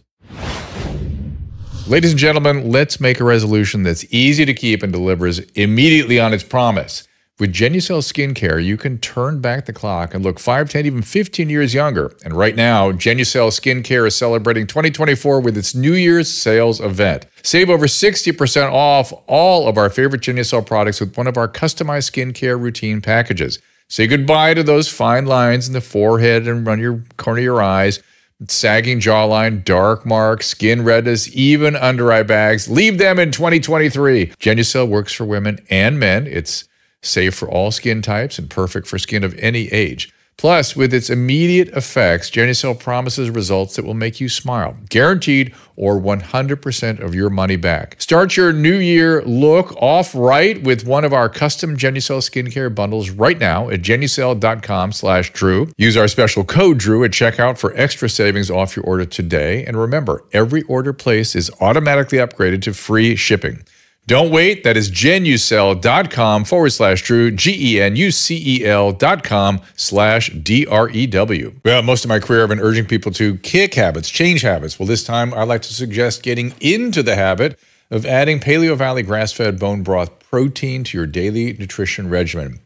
S2: Ladies and gentlemen, let's make a resolution that's easy to keep and delivers immediately on its promise. With Genucel Skincare, you can turn back the clock and look 5, 10, even 15 years younger. And right now, Genucel Skincare is celebrating 2024 with its New Year's sales event. Save over 60% off all of our favorite Genucel products with one of our customized skincare routine packages. Say goodbye to those fine lines in the forehead and around your corner of your eyes, sagging jawline, dark marks, skin redness, even under-eye bags. Leave them in 2023. Genucel works for women and men. It's safe for all skin types and perfect for skin of any age. Plus, with its immediate effects, Genucel promises results that will make you smile. Guaranteed, or 100% of your money back. Start your new year look off right with one of our custom Genucel skincare bundles right now at genucel.com/Drew. Use our special code Drew at checkout for extra savings off your order today. And remember, every order placed is automatically upgraded to free shipping. Don't wait. That is genucel.com/Drew, GENUCEL.com/DREW. Well, most of my career I've been urging people to kick habits, change habits. Well, this time I'd like to suggest getting into the habit of adding Paleo Valley grass-fed bone broth protein to your daily nutrition regimen.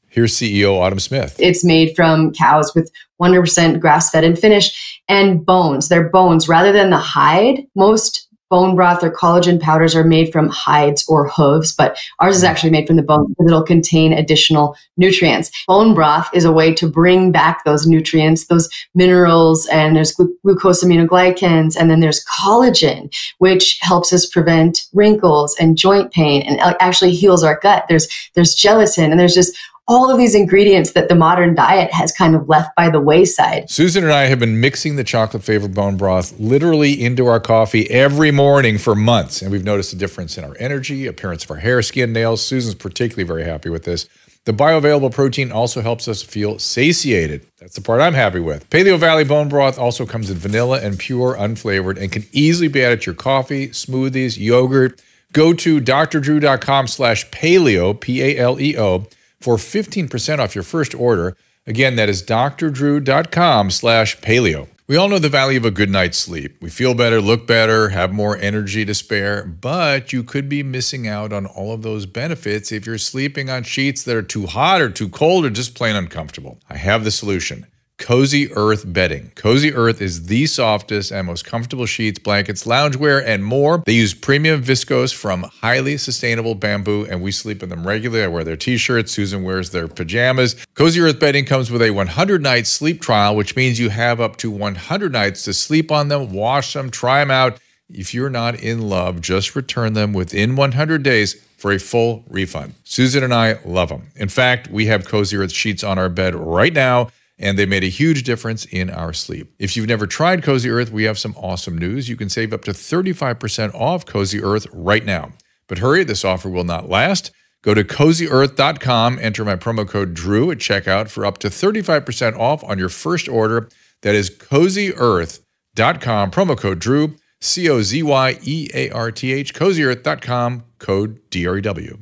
S2: Here's CEO Autumn Smith.
S8: It's made from cows with 100% grass-fed and finished, and bones. They're bones rather than the hide. Most bone broth or collagen powders are made from hides or hooves, but ours is actually made from the bone because it'll contain additional nutrients. Bone broth is a way to bring back those nutrients, those minerals, and there's glucosaminoglycans, and then there's collagen, which helps us prevent wrinkles and joint pain and actually heals our gut. There's gelatin, and there's just all of these ingredients that the modern diet has kind of left by the wayside.
S2: Susan and I have been mixing the chocolate-flavored bone broth literally into our coffee every morning for months, and we've noticed a difference in our energy, appearance of our hair, skin, nails. Susan's particularly very happy with this. The bioavailable protein also helps us feel satiated. That's the part I'm happy with. Paleo Valley bone broth also comes in vanilla and pure, unflavored, and can easily be added to your coffee, smoothies, yogurt. Go to drdrew.com/paleo, P-A-L-E-O, for 15% off your first order. Again, that is drdrew.com/paleo. We all know the value of a good night's sleep. We feel better, look better, have more energy to spare, but you could be missing out on all of those benefits if you're sleeping on sheets that are too hot or too cold or just plain uncomfortable. I have the solution. Cozy Earth bedding. Cozy Earth is the softest and most comfortable sheets, blankets, loungewear, and more. They use premium viscose from highly sustainable bamboo, and we sleep in them regularly. I wear their t-shirts. Susan wears their pajamas. Cozy Earth bedding comes with a 100-night sleep trial, which means you have up to 100 nights to sleep on them, wash them, try them out. If you're not in love, just return them within 100 days for a full refund. Susan and I love them. In fact, we have Cozy Earth sheets on our bed right now, and they made a huge difference in our sleep. If you've never tried Cozy Earth, we have some awesome news. You can save up to 35% off Cozy Earth right now. But hurry, this offer will not last. Go to CozyEarth.com, enter my promo code DREW at checkout for up to 35% off on your first order. That is CozyEarth.com, promo code DREW, COZYEARTH, CozyEarth.com, code DREW.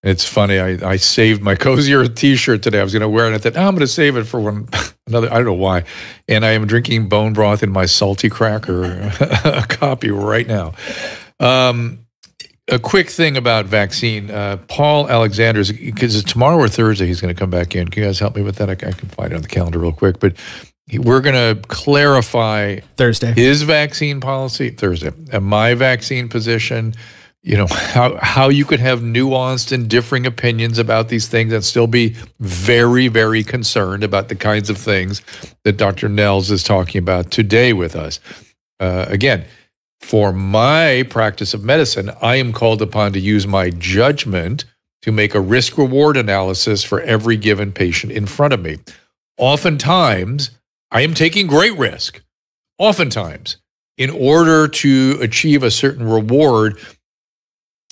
S2: It's funny, I saved my Cozy Earth t-shirt today. I was going to wear it, and I thought, I'm going to save it for another, I don't know why. And I am drinking bone broth in my salty cracker copy right now. A quick thing about vaccine. Paul Alexander's, because tomorrow or Thursday he's going to come back in. Can you guys help me with that? I can find it on the calendar real quick. But we're going to clarify
S7: Thursday
S2: his vaccine policy, Thursday, and my vaccine position. You know, how you could have nuanced and differing opinions about these things and still be very, very concerned about the kinds of things that Dr. Nehls is talking about today with us. Again, for my practice of medicine, I am called upon to use my judgment to make a risk-reward analysis for every given patient in front of me. Oftentimes, I am taking great risk, oftentimes, in order to achieve a certain reward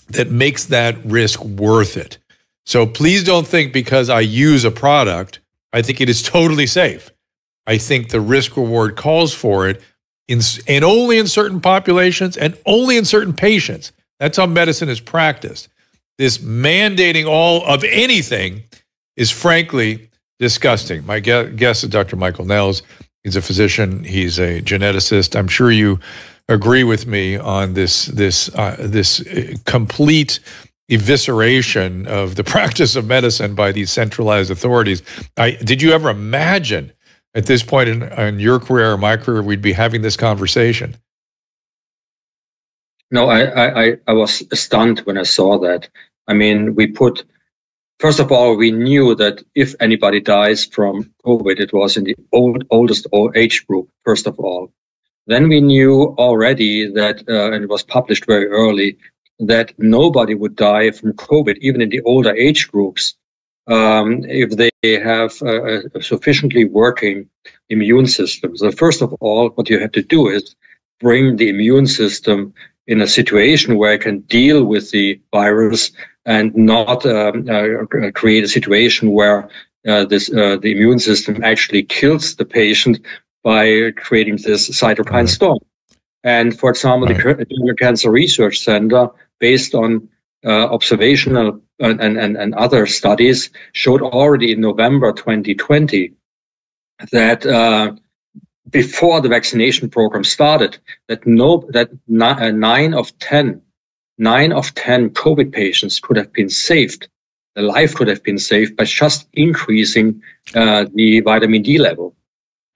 S2: that makes that risk worth it. So please don't think because I use a product, I think it is totally safe. I think the risk reward calls for it, and only in certain populations and only in certain patients. That's how medicine is practiced. This mandating all of anything is frankly disgusting. My guest is Dr. Michael Nehls. He's a physician. He's a geneticist. I'm sure you agree with me on this complete evisceration of the practice of medicine by these centralized authorities. Did you ever imagine at this point in your career or my career we'd be having this conversation?
S6: No, I was stunned when I saw that. I mean, first of all, we knew that if anybody dies from COVID, it was in the oldest age group, first of all. Then we knew already that, and it was published very early, that nobody would die from COVID, even in the older age groups, if they have a sufficiently working immune system. So first of all, what you have to do is bring the immune system in a situation where it can deal with the virus and not create a situation where the immune system actually kills the patient by creating this cytokine storm. And for example, the German Cancer Research Center, based on observational and other studies, showed already in November 2020 that before the vaccination program started, that 9 of 10 COVID patients could have been saved. The life could have been saved by just increasing the vitamin D level.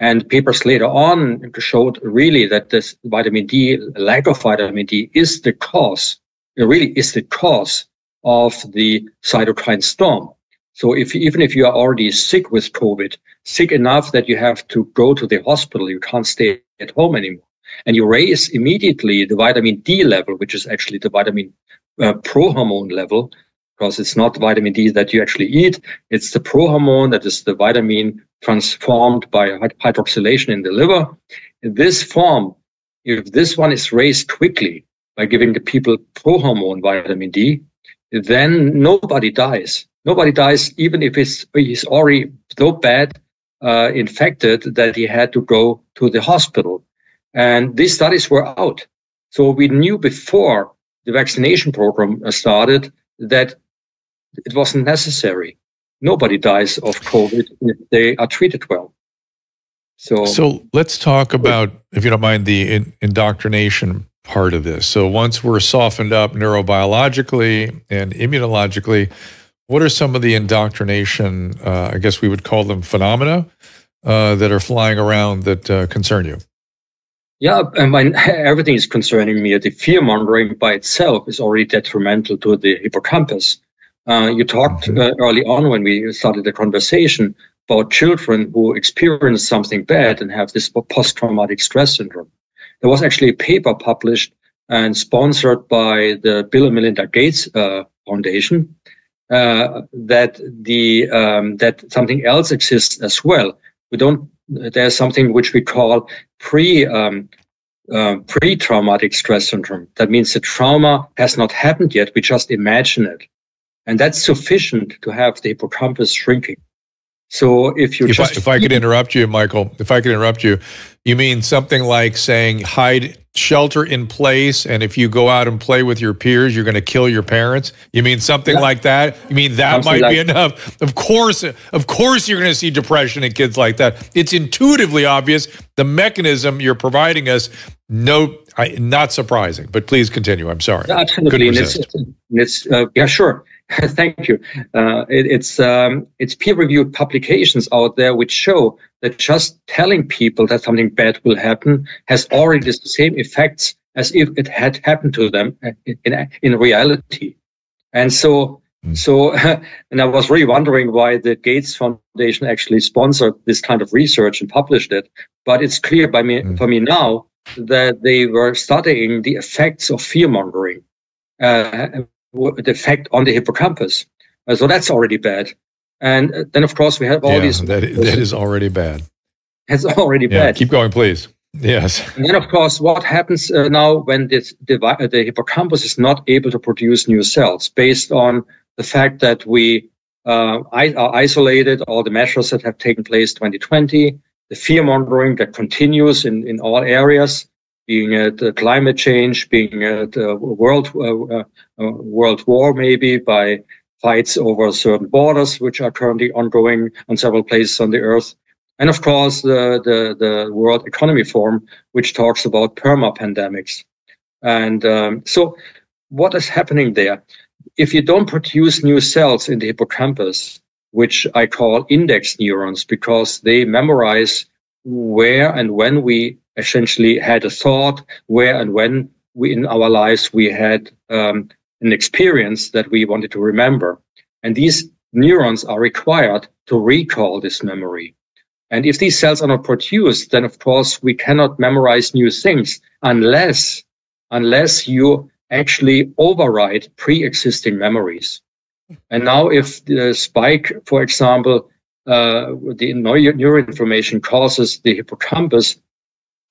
S6: And papers later on showed really that this vitamin D, lack of vitamin D, is the cause. It really is the cause of the cytokine storm. So even if you are already sick with COVID, sick enough that you have to go to the hospital, you can't stay at home anymore, and you raise immediately the vitamin D level, which is actually the vitamin prohormone level, because it's not vitamin D that you actually eat. It's the prohormone, that is the vitamin transformed by hydroxylation in the liver. In this form, if this one is raised quickly by giving the people prohormone vitamin D, then nobody dies. Nobody dies, even if he's already so bad infected that he had to go to the hospital. And these studies were out. So we knew before the vaccination program started that it wasn't necessary. Nobody dies of COVID if they are treated well. So
S2: let's talk about, if you don't mind, the indoctrination part of this. So once we're softened up neurobiologically and immunologically, what are some of the indoctrination, I guess we would call them phenomena, that are flying around that concern you?
S6: Yeah, everything is concerning me. The fear-mongering by itself is already detrimental to the hippocampus. You talked early on when we started the conversation about children who experience something bad and have this post-traumatic stress syndrome. There was actually a paper published and sponsored by the Bill and Melinda Gates Foundation that something else exists as well. There's something which we call pre-traumatic stress syndrome. That means the trauma has not happened yet. We just imagine it. And that's sufficient to have the hippocampus shrinking. So if
S2: I could interrupt you, Michael, you mean something like saying shelter in place, and if you go out and play with your peers, you're going to kill your parents? You mean something like that? You mean that might be enough? Of course you're going to see depression in kids like that. It's intuitively obvious. The mechanism you're providing us, not surprising, but please continue. I'm sorry.
S6: Yeah, absolutely. Yeah, sure. Thank you. It's peer-reviewed publications out there which show that just telling people that something bad will happen has already the same effects as if it had happened to them in reality. And so, and I was really wondering why the Gates Foundation actually sponsored this kind of research and published it. But it's clear for me now that they were studying the effects of fear-mongering. The effect on the hippocampus. So that's already bad. And then, of course, we have all these...
S2: That is already bad.
S6: It's already bad.
S2: Keep going, please. Yes.
S6: And then, of course, what happens now when the hippocampus is not able to produce new cells based on the fact that we are isolated, all the measures that have taken place 2020, the fear-mongering that continues in all areas, being it climate change, being it world war, maybe by fights over certain borders, which are currently ongoing on several places on the earth. And of course, the World Economic Forum, which talks about perma-pandemics. And so what is happening there? If you don't produce new cells in the hippocampus, which I call index neurons, because they memorize where and when we essentially had a thought, where and when in our lives we had an experience that we wanted to remember. And these neurons are required to recall this memory. And if these cells are not produced, then of course we cannot memorize new things unless you actually override pre-existing memories. And now if the spike, for example, the neuroinflammation causes the hippocampus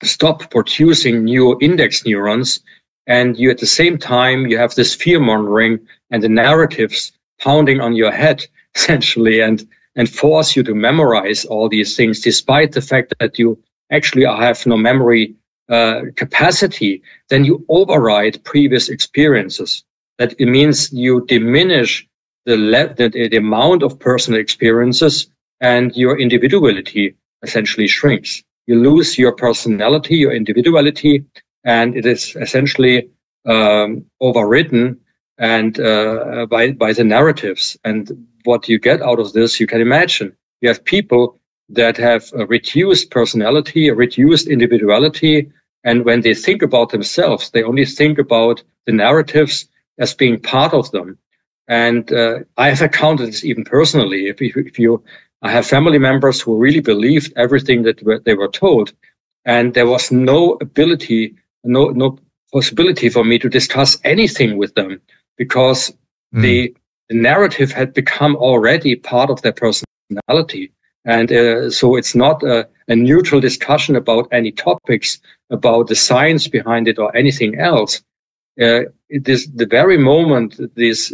S6: stop producing new index neurons, and you at the same time you have this fear-mongering and the narratives pounding on your head essentially and force you to memorize all these things despite the fact that you actually have no memory capacity, then you override previous experiences. That it means you diminish the amount of personal experiences, and your individuality essentially shrinks. You lose your personality, your individuality, and it is essentially overridden and by the narratives. And what you get out of this, you can imagine. You have people that have a reduced personality, a reduced individuality, and when they think about themselves, they only think about the narratives as being part of them. And I have encountered this even personally. I have family members who really believed everything that they were told, and there was no ability, no possibility for me to discuss anything with them, because the narrative had become already part of their personality. And so it's not a neutral discussion about any topics, about the science behind it or anything else. It is the very moment these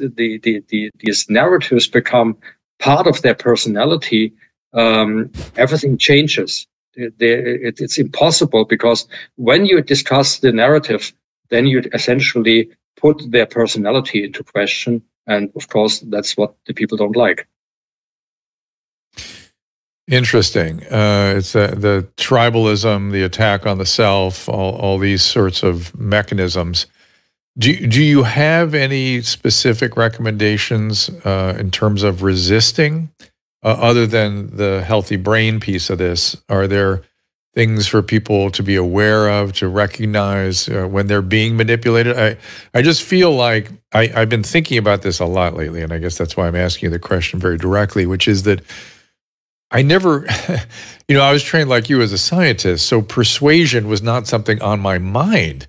S6: narratives become part of their personality, everything changes. It's impossible, because when you discuss the narrative, then you essentially put their personality into question. And of course, that's what the people don't like.
S2: Interesting. It's the tribalism, the attack on the self, all these sorts of mechanisms. Do you have any specific recommendations in terms of resisting, other than the healthy brain piece of this? Are there things for people to be aware of, to recognize when they're being manipulated? I just feel like I've been thinking about this a lot lately, and I guess that's why I'm asking you the question very directly, which is that I never, I was trained like you as a scientist, so persuasion was not something on my mind.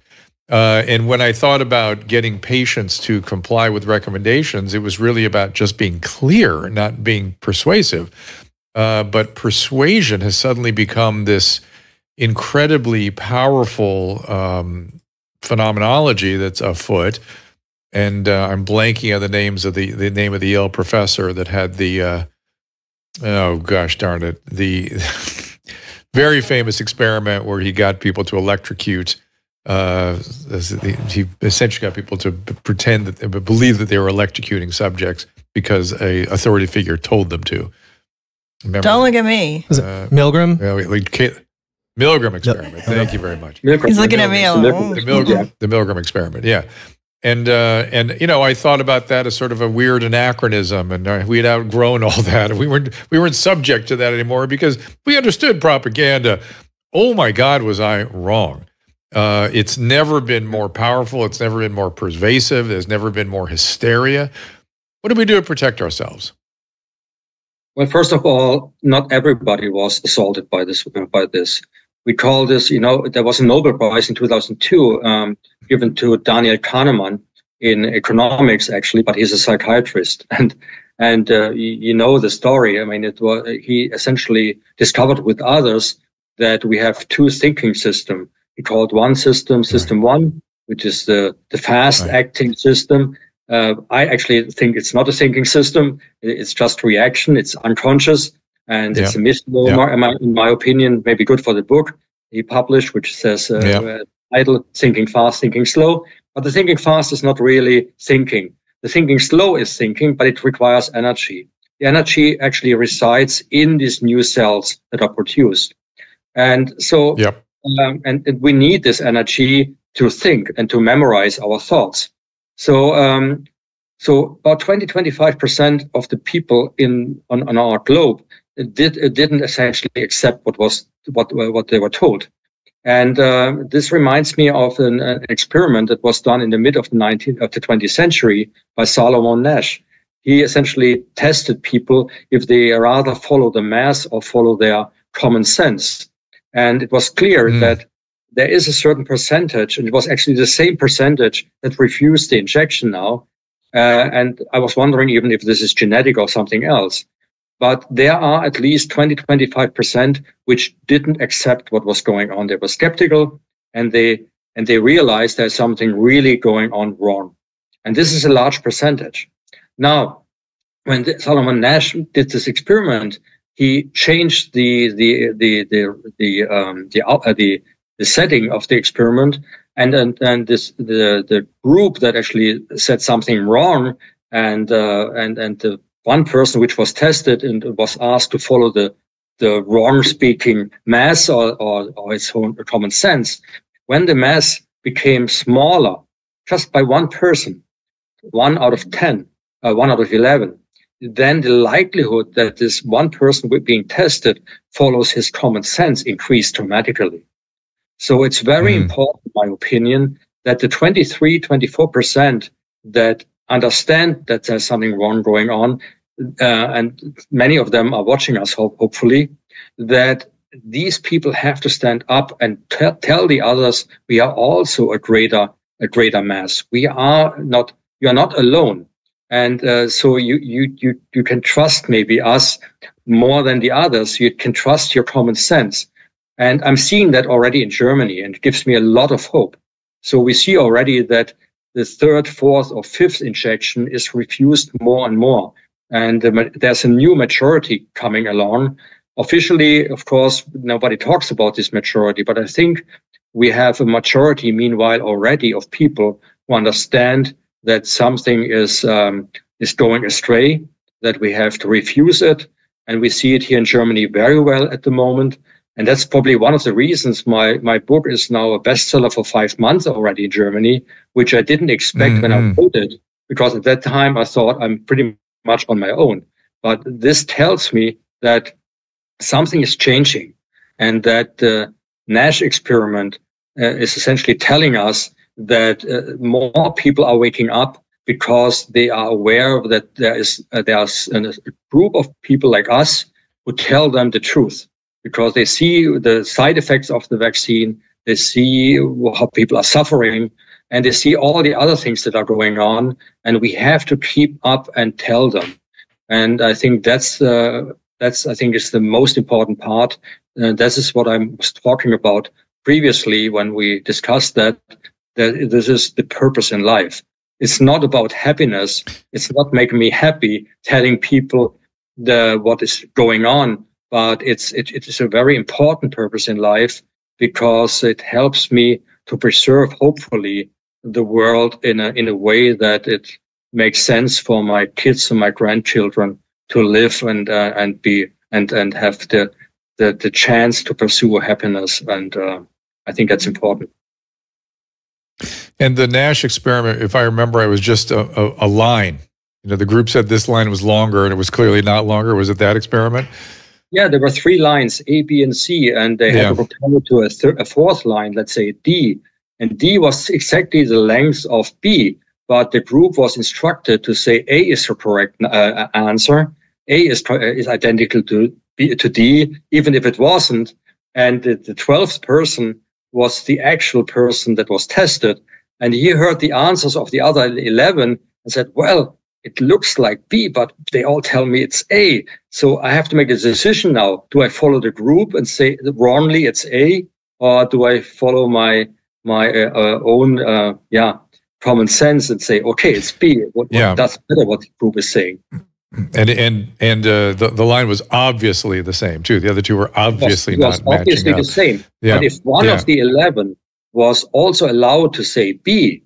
S2: And when I thought about getting patients to comply with recommendations, it was really about just being clear, not being persuasive. But persuasion has suddenly become this incredibly powerful phenomenology that's afoot. And I'm blanking on the names of the name of the Yale professor that had the, oh gosh darn it, the very famous experiment where he got people to electrocute. He essentially got people to believe that they were electrocuting subjects because a authority figure told them to. Remember?
S3: Don't look at me.
S7: Was it Milgram?
S2: Milgram experiment. Thank you very much.
S3: He's looking at me.
S2: The Milgram experiment. Yeah. And I thought about that as sort of a weird anachronism, and we had outgrown all that, and we weren't subject to that anymore because we understood propaganda. Oh my God, was I wrong? It's never been more powerful. It's never been more pervasive. There's never been more hysteria. What do we do to protect ourselves?
S6: Well, first of all, not everybody was assaulted by this. We call this, there was a Nobel Prize in 2002 given to Daniel Kahneman in economics, actually, but he's a psychiatrist. And you know the story. I mean, he essentially discovered with others that we have two thinking systems. He called one system, System 1, which is the fast-acting system. I actually think it's not a thinking system. It's just reaction. It's unconscious. And it's a misnomer, in my opinion, maybe good for the book he published, which says title, Thinking Fast, Thinking Slow. But the thinking fast is not really thinking. The thinking slow is thinking, but it requires energy. The energy actually resides in these new cells that are produced. And so and we need this energy to think and to memorize our thoughts. So about 25% of the people on our globe didn't essentially accept what they were told. And this reminds me of an experiment that was done in the mid of the 20th century by Solomon Nash. He essentially tested people if they rather follow the mass or follow their common sense. And it was clear that there is a certain percentage, and it was actually the same percentage that refused the injection now. And I was wondering even if this is genetic or something else. But there are at least 20-25% which didn't accept what was going on. They were skeptical, and they realized there's something really going on wrong. And this is a large percentage. Now, when Solomon Nash did this experiment, he changed the setting of the experiment, and the group that actually said something wrong, and the one person which was tested and was asked to follow the wrong speaking mass or its own common sense. When the mass became smaller, just by one person, 1 out of 10, 1 out of 11, then the likelihood that this one person being tested follows his common sense increased dramatically. So it's very important, in my opinion, that the 24% that understand that there's something wrong going on, and many of them are watching us, hopefully, that these people have to stand up and tell the others we are also a greater mass. You are not alone. And so you can trust maybe us more than the others. You can trust your common sense. And I'm seeing that already in Germany, and it gives me a lot of hope. So we see already that the 3rd, 4th, or 5th injection is refused more and more. And there's a new majority coming along. Officially, of course, nobody talks about this majority, but I think we have a majority, meanwhile, already of people who understand that something is going astray, that we have to refuse it. And we see it here in Germany very well at the moment. And that's probably one of the reasons my book is now a bestseller for 5 months already in Germany, which I didn't expect when I wrote it, because at that time I thought I'm pretty much on my own. But this tells me that something is changing, and that the Nash experiment is essentially telling us that more people are waking up because they are aware that there's a group of people like us who tell them the truth, because they see the side effects of the vaccine, they see how people are suffering, and they see all the other things that are going on, and we have to keep up and tell them. And I think that's I think is the most important part. This is what I was talking about previously when we discussed that this is the purpose in life. It's not about happiness. It's not making me happy telling people what is going on, but it is a very important purpose in life, because it helps me to preserve, hopefully, the world in a way that it makes sense for my kids and my grandchildren to live and have the chance to pursue happiness. And I think that's important.
S2: And the Nash experiment, if I remember, it was just a line. You know, the group said this line was longer, and it was clearly not longer. Was it that experiment?
S6: Yeah, there were 3 lines, A, B, and C, and they had to compare it to a 4th line, let's say D. And D was exactly the length of B, but the group was instructed to say A is the correct answer. A is identical to D, even if it wasn't. And the 12th person was the actual person that was tested. And he heard the answers of the other 11 and said, well, it looks like B, but they all tell me it's A. So I have to make a decision now. Do I follow the group and say wrongly it's A, or do I follow my own common sense and say, okay, it's B. What does matter what the group is saying?
S2: And the line was obviously the same too. The other two were obviously not matching up.
S6: Obviously the same. Yeah. But if one of the 11 was also allowed to say B,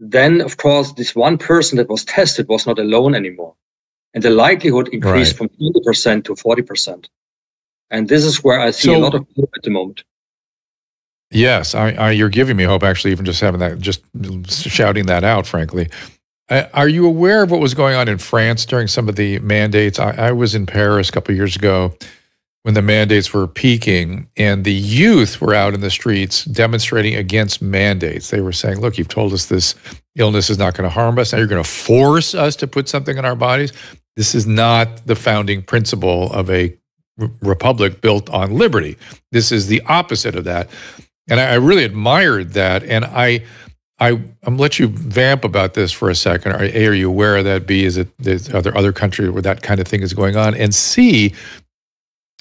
S6: then of course this one person that was tested was not alone anymore, and the likelihood increased from 20% to 40%. And this is where I see a lot of hope at the moment.
S2: Yes, you're giving me hope, actually, even just having that, just shouting that out, frankly. Are you aware of what was going on in France during some of the mandates? I was in Paris a couple of years ago when the mandates were peaking, and the youth were out in the streets demonstrating against mandates. They were saying, look, you've told us this illness is not going to harm us. Now you're going to force us to put something in our bodies. This is not the founding principle of a republic built on liberty. This is the opposite of that. And I really admired that. And I'm going to let you vamp about this for a second. A, are you aware of that? B, are there other countries where that kind of thing is going on? And C,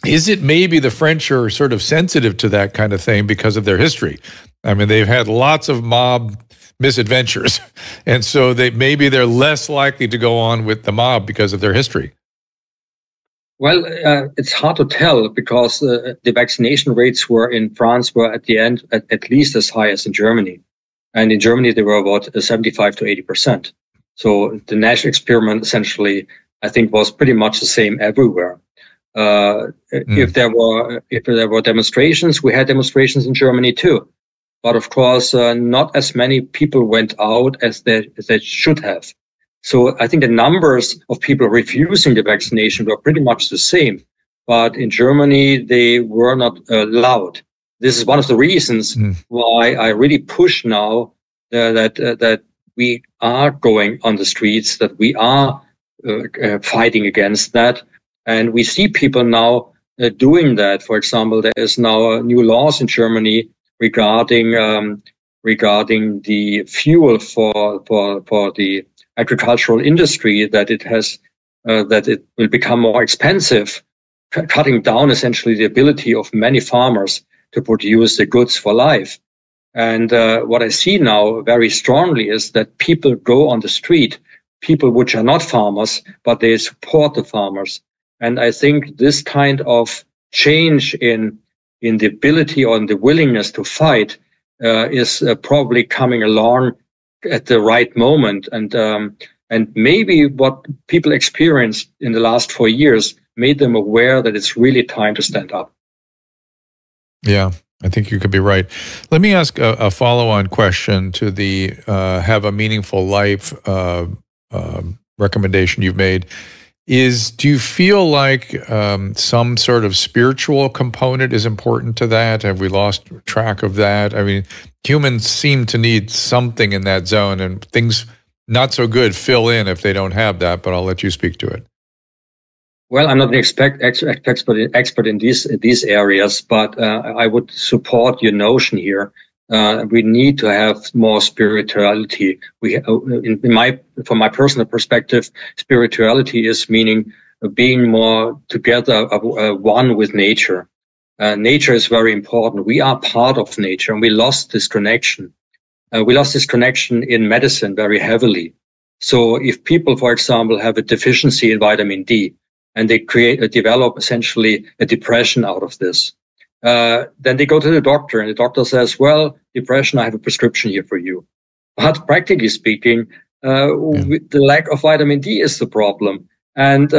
S2: is it maybe the French are sort of sensitive to that kind of thing because of their history? I mean, they've had lots of mob misadventures. And so maybe they're less likely to go on with the mob because of their history.
S6: Well, it's hard to tell because the vaccination rates were in France were at the end at least as high as in Germany. And in Germany, they were about 75 to 80%. So the national experiment essentially, I think, was pretty much the same everywhere. If there were demonstrations, we had demonstrations in Germany too. But of course, not as many people went out as they should have. So I think the numbers of people refusing the vaccination were pretty much the same. But in Germany, they were not allowed. This is one of the reasons why I really push now that we are going on the streets, that we are fighting against that. And we see people now doing that. For example, there is now new laws in Germany regarding the fuel for the agricultural industry, that it will become more expensive, cutting down essentially the ability of many farmers to produce the goods for life. And what I see now very strongly is that people go on the street, people which are not farmers, but they support the farmers. And I think this kind of change in the ability or in the willingness to fight is probably coming along at the right moment. And maybe what people experienced in the last 4 years made them aware that it's really time to stand up.
S2: Yeah, I think you could be right. Let me ask a follow-on question to the have a meaningful life recommendation you've made. Do you feel like some sort of spiritual component is important to that? Have we lost track of that? I mean, humans seem to need something in that zone, and things not so good fill in if they don't have that, but I'll let you speak to it.
S6: Well, I'm not an expert in these areas, but I would support your notion here. We need to have more spirituality. From my personal perspective, spirituality is meaning being more together, one with nature. Nature is very important. We are part of nature, and we lost this connection. We lost this connection in medicine very heavily. So if people, for example, have a deficiency in vitamin D, and they develop essentially a depression out of this, then they go to the doctor, and the doctor says, well, depression, I have a prescription here for you. But practically speaking, the lack of vitamin D is the problem. And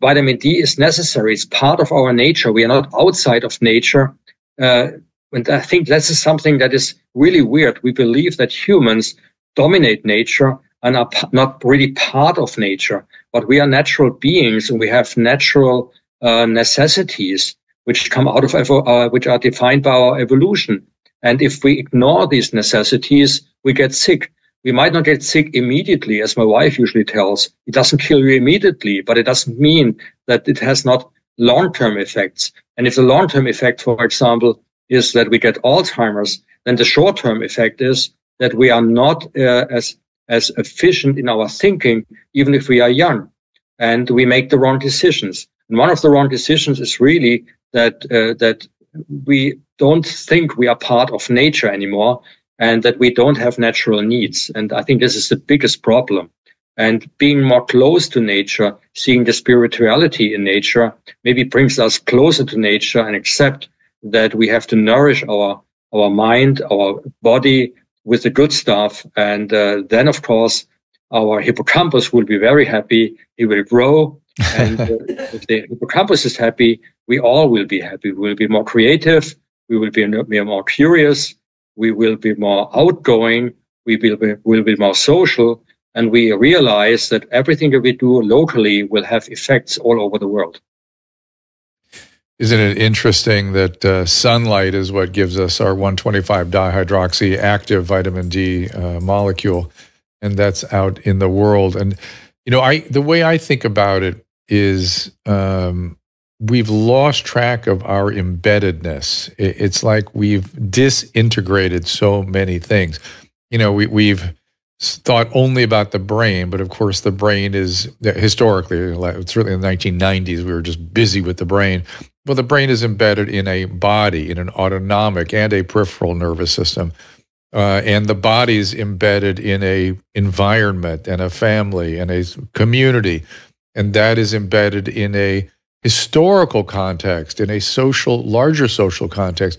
S6: vitamin D is necessary. It's part of our nature. We are not outside of nature. And I think this is something that is really weird. We believe that humans dominate nature and are not really part of nature. But we are natural beings, and we have natural necessities which come out of which are defined by our evolution. And if we ignore these necessities, we get sick. We might not get sick immediately, as my wife usually tells. It doesn't kill you immediately, but it doesn't mean that it has not long-term effects. And if the long-term effect, for example, is that we get Alzheimer's, then the short-term effect is that we are not as efficient in our thinking, even if we are young, and we make the wrong decisions. And one of the wrong decisions is really that we don't think we are part of nature anymore, and that we don't have natural needs. And I think this is the biggest problem. And being more close to nature, seeing the spirituality in nature, maybe brings us closer to nature and accept that we have to nourish our mind, our body with the good stuff. And then, of course, our hippocampus will be very happy. It will grow. And if the hippocampus is happy, we all will be happy. We will be more creative. We will be more curious. We will be more outgoing. We will be more social. And we realize that everything that we do locally will have effects all over the world.
S2: Isn't it interesting that sunlight is what gives us our 1,25-dihydroxy active vitamin D molecule, and that's out in the world. And you know, the way I think about it is we've lost track of our embeddedness. It's like we've disintegrated so many things. You know, we've thought only about the brain, but of course the brain is, historically, certainly in the 1990s, we were just busy with the brain. Well, the brain is embedded in a body, in an autonomic and a peripheral nervous system. And the body's embedded in a environment and a family and a community. And that is embedded in a historical context, in a larger social context,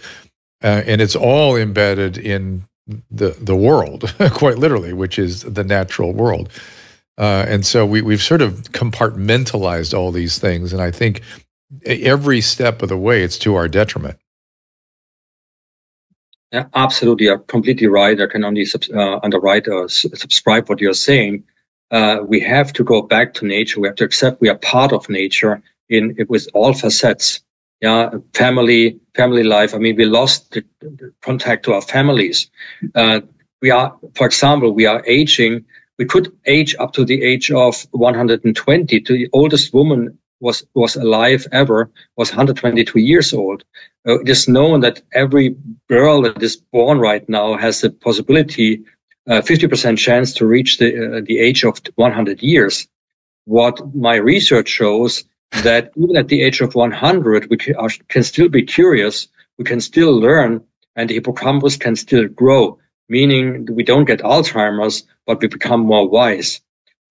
S2: and it's all embedded in the world, quite literally, which is the natural world. And so we've sort of compartmentalized all these things, and I think every step of the way it's to our detriment.
S6: Yeah, absolutely, you're completely right. I can only underwrite or subscribe what you're saying. We have to go back to nature. We have to accept we are part of nature with all facets. Yeah, family life. I mean, we lost the contact to our families. We are, for example, we are aging. We could age up to the age of 120. The oldest woman was alive ever was 122 years old. It is known that every girl that is born right now has the possibility, 50% chance to reach the age of 100 years. What my research shows that even at the age of 100, we can still be curious, we can still learn, and the hippocampus can still grow, meaning we don't get Alzheimer's, but we become more wise.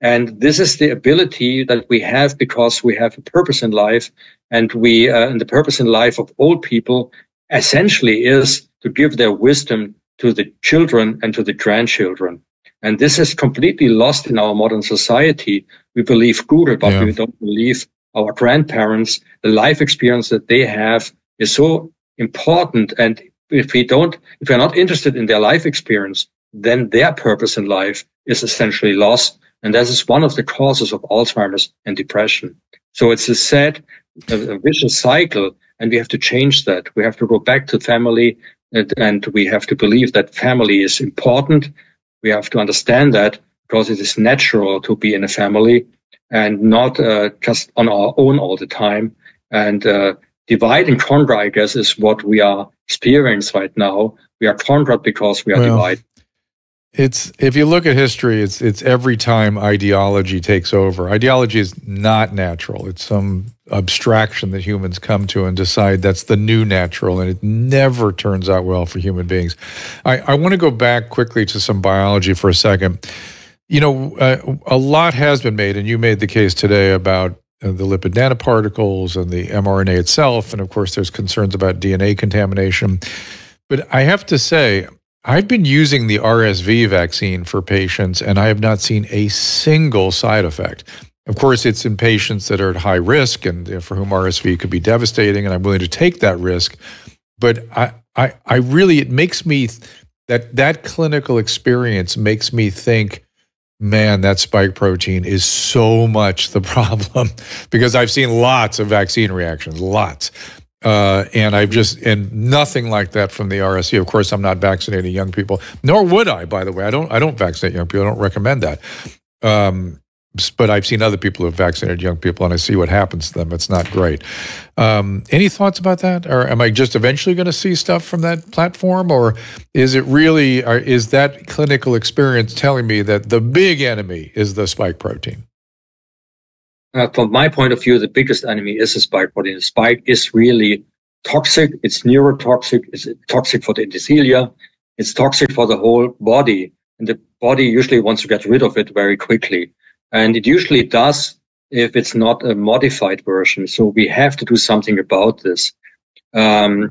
S6: And this is the ability that we have because we have a purpose in life, and and the purpose in life of old people essentially is to give their wisdom to the children and to the grandchildren. And this is completely lost in our modern society. We believe Google, but we don't believe our grandparents. The life experience that they have is so important. And if we're not interested in their life experience, then their purpose in life is essentially lost. And that is one of the causes of Alzheimer's and depression. So it's a vicious cycle, and we have to change that. We have to go back to family, and we have to believe that family is important. We have to understand that because it is natural to be in a family and not just on our own all the time. And divide and conquer, I guess, is what we are experiencing right now. We are conquered because we are divided.
S2: If you look at history, it's every time ideology takes over. Ideology is not natural. It's some abstraction that humans come to and decide that's the new natural, and it never turns out well for human beings. I want to go back quickly to some biology for a second. You know, a lot has been made, and you made the case today about the lipid nanoparticles and the mRNA itself, and of course there's concerns about DNA contamination. But I have to say, I've been using the RSV vaccine for patients, and I have not seen a single side effect. Of course, it's in patients that are at high risk and for whom RSV could be devastating, and I'm willing to take that risk. But I really, it makes me, that clinical experience makes me think, man, that spike protein is so much the problem, because I've seen lots of vaccine reactions, lots. And nothing like that from the RSV. Of course, I'm not vaccinating young people, nor would I, by the way. I don't vaccinate young people. I don't recommend that. But I've seen other people who have vaccinated young people, and I see what happens to them. It's not great. Any thoughts about that? Or am I just eventually going to see stuff from that platform? Or is it really, is that clinical experience telling me that the big enemy is the spike protein?
S6: From my point of view, the biggest enemy is the spike protein. The spike is really toxic. It's neurotoxic. It's toxic for the endothelia. It's toxic for the whole body. And the body usually wants to get rid of it very quickly. And it usually does if it's not a modified version. So we have to do something about this. I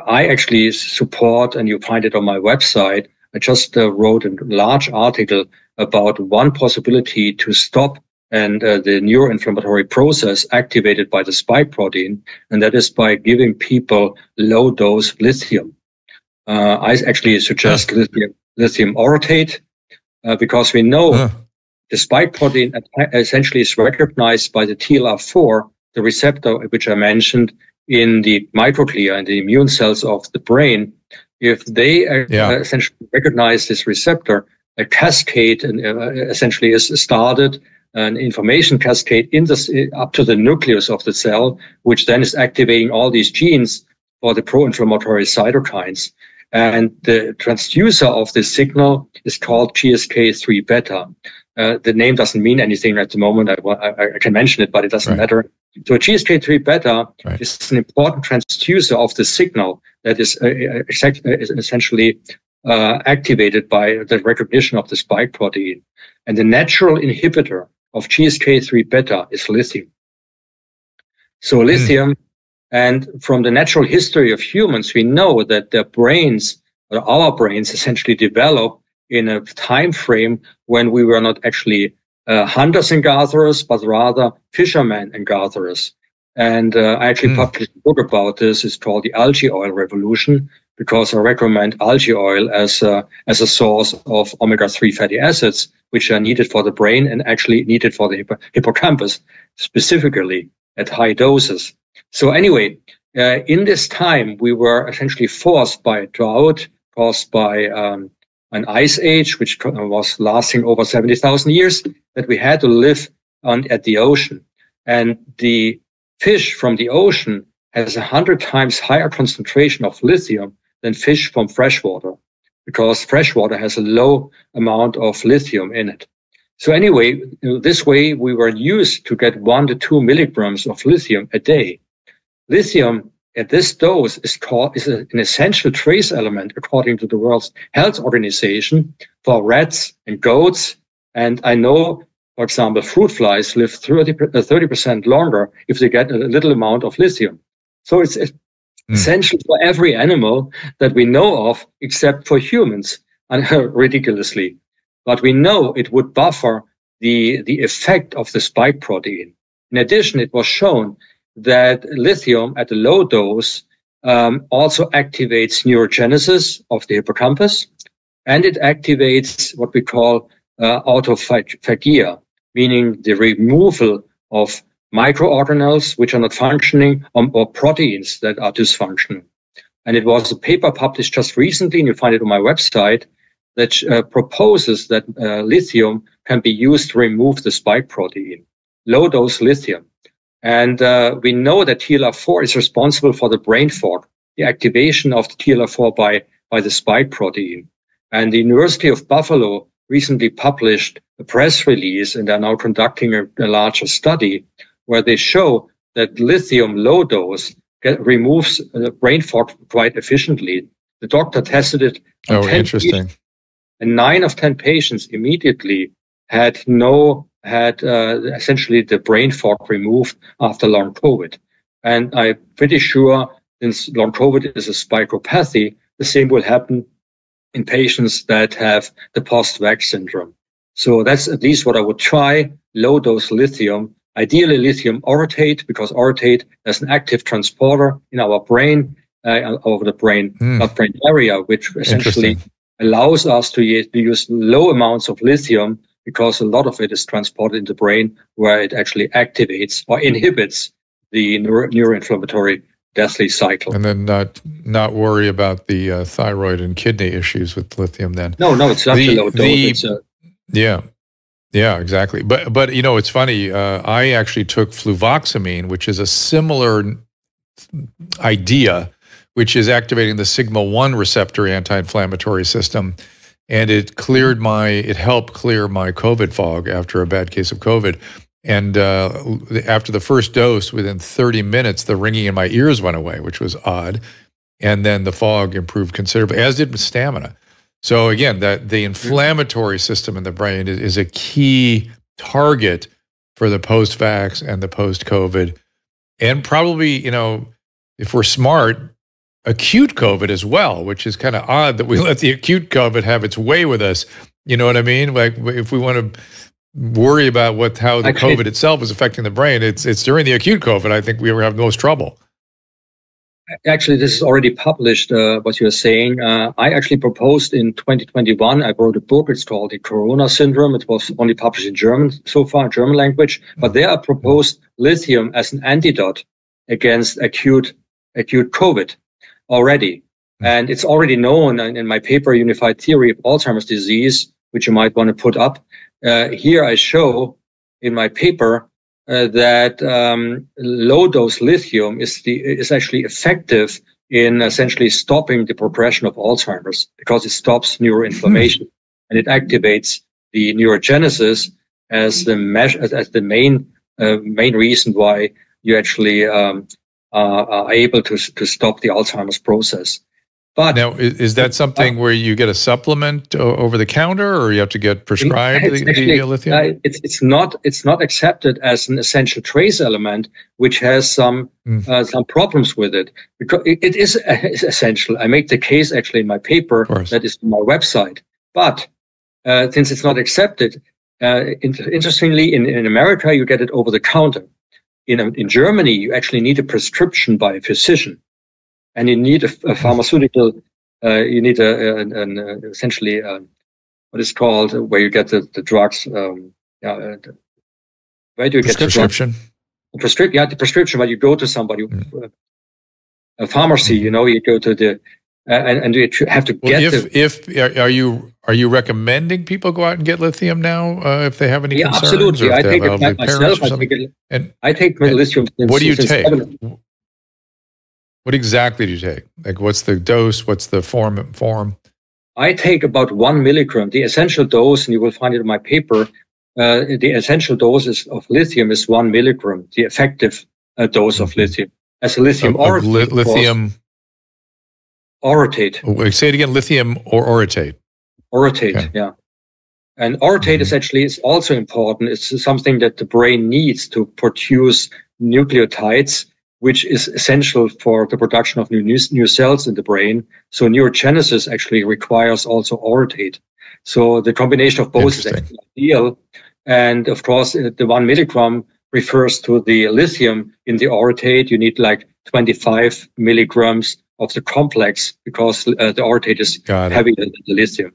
S6: actually support, and you find it on my website, I just wrote a large article about one possibility to stop and the neuroinflammatory process activated by the spike protein, and that is by giving people low-dose lithium. I actually suggest lithium orotate because we know the spike protein essentially is recognized by the TLR4, the receptor which I mentioned in the microglia and the immune cells of the brain. If they essentially recognize this receptor, a cascade essentially is started, an information cascade up to the nucleus of the cell, which then is activating all these genes for the pro-inflammatory cytokines. And the transducer of this signal is called GSK3 beta. The name doesn't mean anything at the moment. I can mention it, but it doesn't matter. So GSK3 beta is an important transducer of the signal that is essentially activated by the recognition of the spike protein. And the natural inhibitor of GSK3 beta is lithium. So lithium, and from the natural history of humans, we know that their brains, or our brains, essentially develop in a time frame when we were not actually hunters and gatherers, but rather fishermen and gatherers. And I actually published a book about this. It's called the Algae Oil Revolution, because I recommend algae oil as a source of omega-3 fatty acids, which are needed for the brain and actually needed for the hippocampus, specifically at high doses. So anyway, in this time, we were essentially forced by a drought caused by an ice age, which was lasting over 70,000 years, that we had to live at the ocean. And the fish from the ocean has 100 times higher concentration of lithium than fish from freshwater, because freshwater has a low amount of lithium in it. So anyway, this way we were used to get 1 to 2 milligrams of lithium a day. Lithium at this dose is an essential trace element, according to the World Health Organization, for rats and goats. And I know, for example, fruit flies live 30% longer if they get a little amount of lithium. So it's essential for every animal that we know of, except for humans, ridiculously. But we know it would buffer the effect of the spike protein. In addition, it was shown that lithium at a low dose also activates neurogenesis of the hippocampus, and it activates what we call autophagia, meaning the removal of microorganelles which are not functioning, or proteins that are dysfunctional. And it was a paper published just recently, and you find it on my website, that proposes that lithium can be used to remove the spike protein, low-dose lithium. And we know that TLR4 is responsible for the brain fog, the activation of the TLR4 by the spike protein. And the University of Buffalo recently published a press release, and they're now conducting a larger study where they show that lithium low dose removes the brain fog quite efficiently. The doctor tested it on 10
S2: interesting.
S6: Patients, and 9 of 10 patients immediately had essentially the brain fog removed after long COVID. And I'm pretty sure, since long COVID is a spikopathy, the same will happen in patients that have the post-vax syndrome. So that's at least what I would try: low dose lithium, ideally lithium orotate, because orotate is an active transporter in our brain, over the blood-brain area, which essentially allows us to use low amounts of lithium, because a lot of it is transported in the brain, where it actually activates or inhibits the neuroinflammatory deathly cycle.
S2: And then not worry about the thyroid and kidney issues with lithium then.
S6: No, it's not a low dose.
S2: Yeah, exactly. But you know, it's funny. I actually took fluvoxamine, which is a similar idea, which is activating the sigma-1 receptor anti-inflammatory system. And it helped clear my COVID fog after a bad case of COVID. And after the first dose, within 30 minutes, the ringing in my ears went away, which was odd. And then the fog improved considerably, as did stamina. So again, the inflammatory system in the brain is a key target for the post-vax and the post-COVID. And probably, you know, if we're smart, acute COVID as well, which is kind of odd that we let the acute COVID have its way with us. You know what I mean? Like, if we want to worry about how the COVID itself is affecting the brain, it's during the acute COVID, I think we have most trouble.
S6: Actually, this is already published, what you're saying. I actually proposed in 2021, I wrote a book, it's called The Corona Syndrome. It was only published in German so far, German language. But there I proposed lithium as an antidote against acute COVID already. And it's already known in my paper, Unified Theory of Alzheimer's Disease, which you might want to put up. Here I show in my paper that low-dose lithium is actually effective in essentially stopping the progression of Alzheimer's, because it stops neuroinflammation and it activates the neurogenesis as the main reason why you actually are able to stop the Alzheimer's process. But
S2: now, is that something where you get a supplement over the counter, or you have to get prescribed the lithium?
S6: It's not accepted as an essential trace element, which has some problems with it, because it is essential. I make the case actually in my paper that is on my website. But since it's not accepted, interestingly, in America you get it over the counter. In Germany, you actually need a prescription by a physician. And you need a pharmaceutical, you need essentially what is called, where you get the drugs. Where do you get the
S2: prescription?
S6: The prescription. When you go to somebody, a pharmacy, you go to the, and you have to get. Are you recommending people go out and get lithium now if they have any concerns? Absolutely. I take it myself. I take lithium.
S2: What do you take? What exactly do you take? Like, what's the dose? What's the form?
S6: I take about 1 milligram. The essential dose, and you will find it in my paper, the essential dose of lithium is 1 milligram, the effective dose of lithium. As a lithium orotate.
S2: Lithium
S6: orotate.
S2: Say it again, lithium or orotate.
S6: Orotate, yeah. And orotate is also important. It's something that the brain needs to produce nucleotides, which is essential for the production of new cells in the brain. So neurogenesis actually requires also orotate. So the combination of both is actually ideal. And of course, the 1 milligram refers to the lithium in the orotate. You need like 25 milligrams of the complex because the orotate is heavier than the lithium.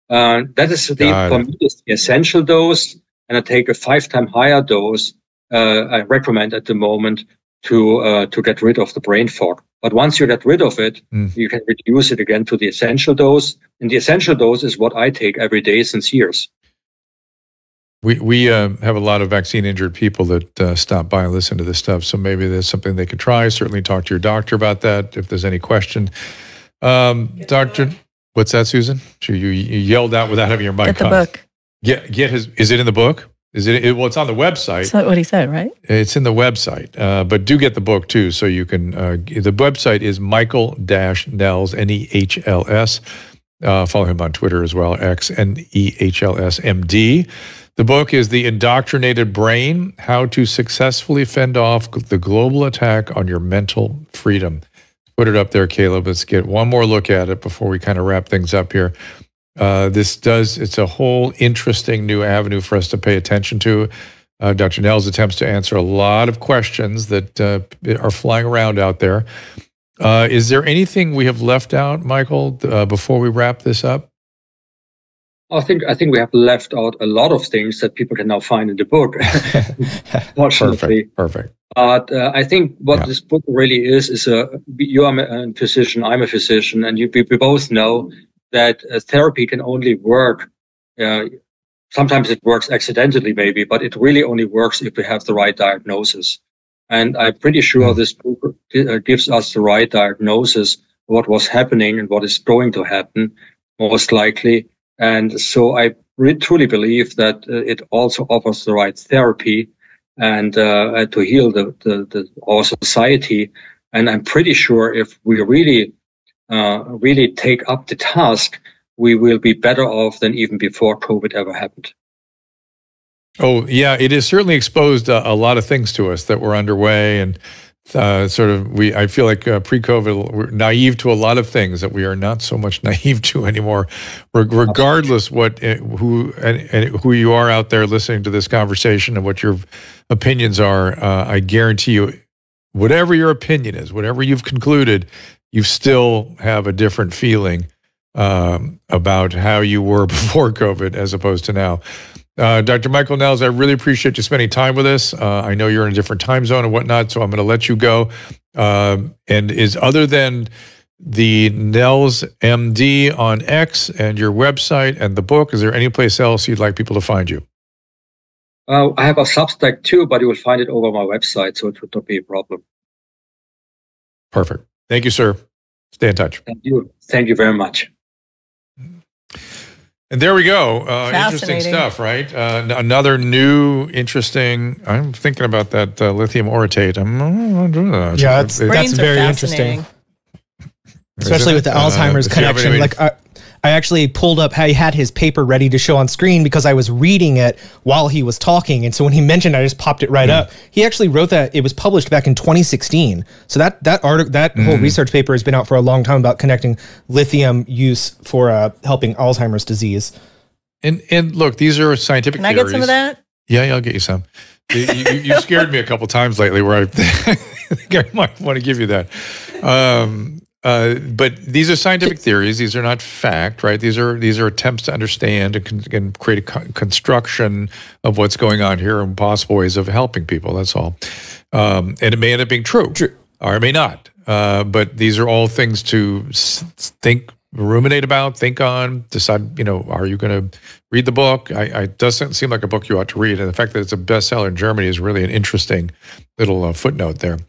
S6: That is for me, is the essential dose. And I take a 5 times higher dose. I recommend at the moment to get rid of the brain fog. But once you get rid of it, you can reduce it again to the essential dose. And the essential dose is what I take every day since years.
S2: We have a lot of vaccine-injured people that stop by and listen to this stuff, so maybe there's something they could try. Certainly talk to your doctor about that if there's any question. Doctor, what's that, Susan? You yelled out without having your mic on.
S3: Get the book.
S2: Is it in the book? Well, it's on the website.
S3: That's what he said, right?
S2: It's in the website, but do get the book too, so you can. The website is Michael-Nehls, Nehls. Follow him on Twitter as well, X, Nehls MD. The book is The Indoctrinated Brain: How to Successfully Fend Off the Global Attack on Your Mental Freedom. Put it up there, Caleb. Let's get one more look at it before we kind of wrap things up here. It's a whole interesting new avenue for us to pay attention to. Dr. Nehls attempts to answer a lot of questions that are flying around out there. Is there anything we have left out, Michael, before we wrap this up?
S6: I think we have left out a lot of things that people can now find in the book. Fortunately.
S2: Perfect.
S6: But I think what this book really is you are a physician, I'm a physician, and we both know that therapy can only work. Sometimes it works accidentally, maybe, but it really only works if we have the right diagnosis. And I'm pretty sure this book gives us the right diagnosis of what was happening and what is going to happen, most likely. And so I truly believe that it also offers the right therapy and to heal our society. And I'm pretty sure if we really take up the task, we will be better off than even before COVID ever happened.
S2: Oh, yeah, it has certainly exposed a lot of things to us that were underway, and I feel like pre-COVID, we're naive to a lot of things that we are not so much naive to anymore, regardless who you are out there listening to this conversation and what your opinions are. I guarantee you, whatever your opinion is, whatever you've concluded, you still have a different feeling about how you were before COVID as opposed to now. Dr. Michael Nehls, I really appreciate you spending time with us. I know you're in a different time zone and whatnot, so I'm going to let you go. And is other than the Nehls MD on X and your website and the book, is there any place else you'd like people to find you?
S6: I have a Substack too, but you will find it over my website, so it would not be a problem.
S2: Perfect. Thank you, sir. Stay in touch.
S6: Thank you. Thank you very much.
S2: And there we go. Interesting stuff, right? Another new, interesting. I'm thinking about that lithium orotate.
S7: Yeah, that's very interesting. especially with the Alzheimer's connection. Like I actually pulled up how he had his paper ready to show on screen because I was reading it while he was talking. And so when he mentioned, I just popped it right up. He actually wrote that it was published back in 2016. So that whole research paper has been out for a long time about connecting lithium use for helping Alzheimer's disease.
S2: And look, these are scientific theories.
S5: Can I get some of that?
S2: Yeah, I'll get you some. You scared me a couple times lately where I think I might want to give you that. But these are scientific theories. These are not fact, right? These are attempts to understand and create a construction of what's going on here and possible ways of helping people. That's all. And it may end up being true. Or it may not. But these are all things to think, ruminate about, think on, decide, are you going to read the book? It doesn't seem like a book you ought to read. And the fact that it's a bestseller in Germany is really an interesting little footnote there.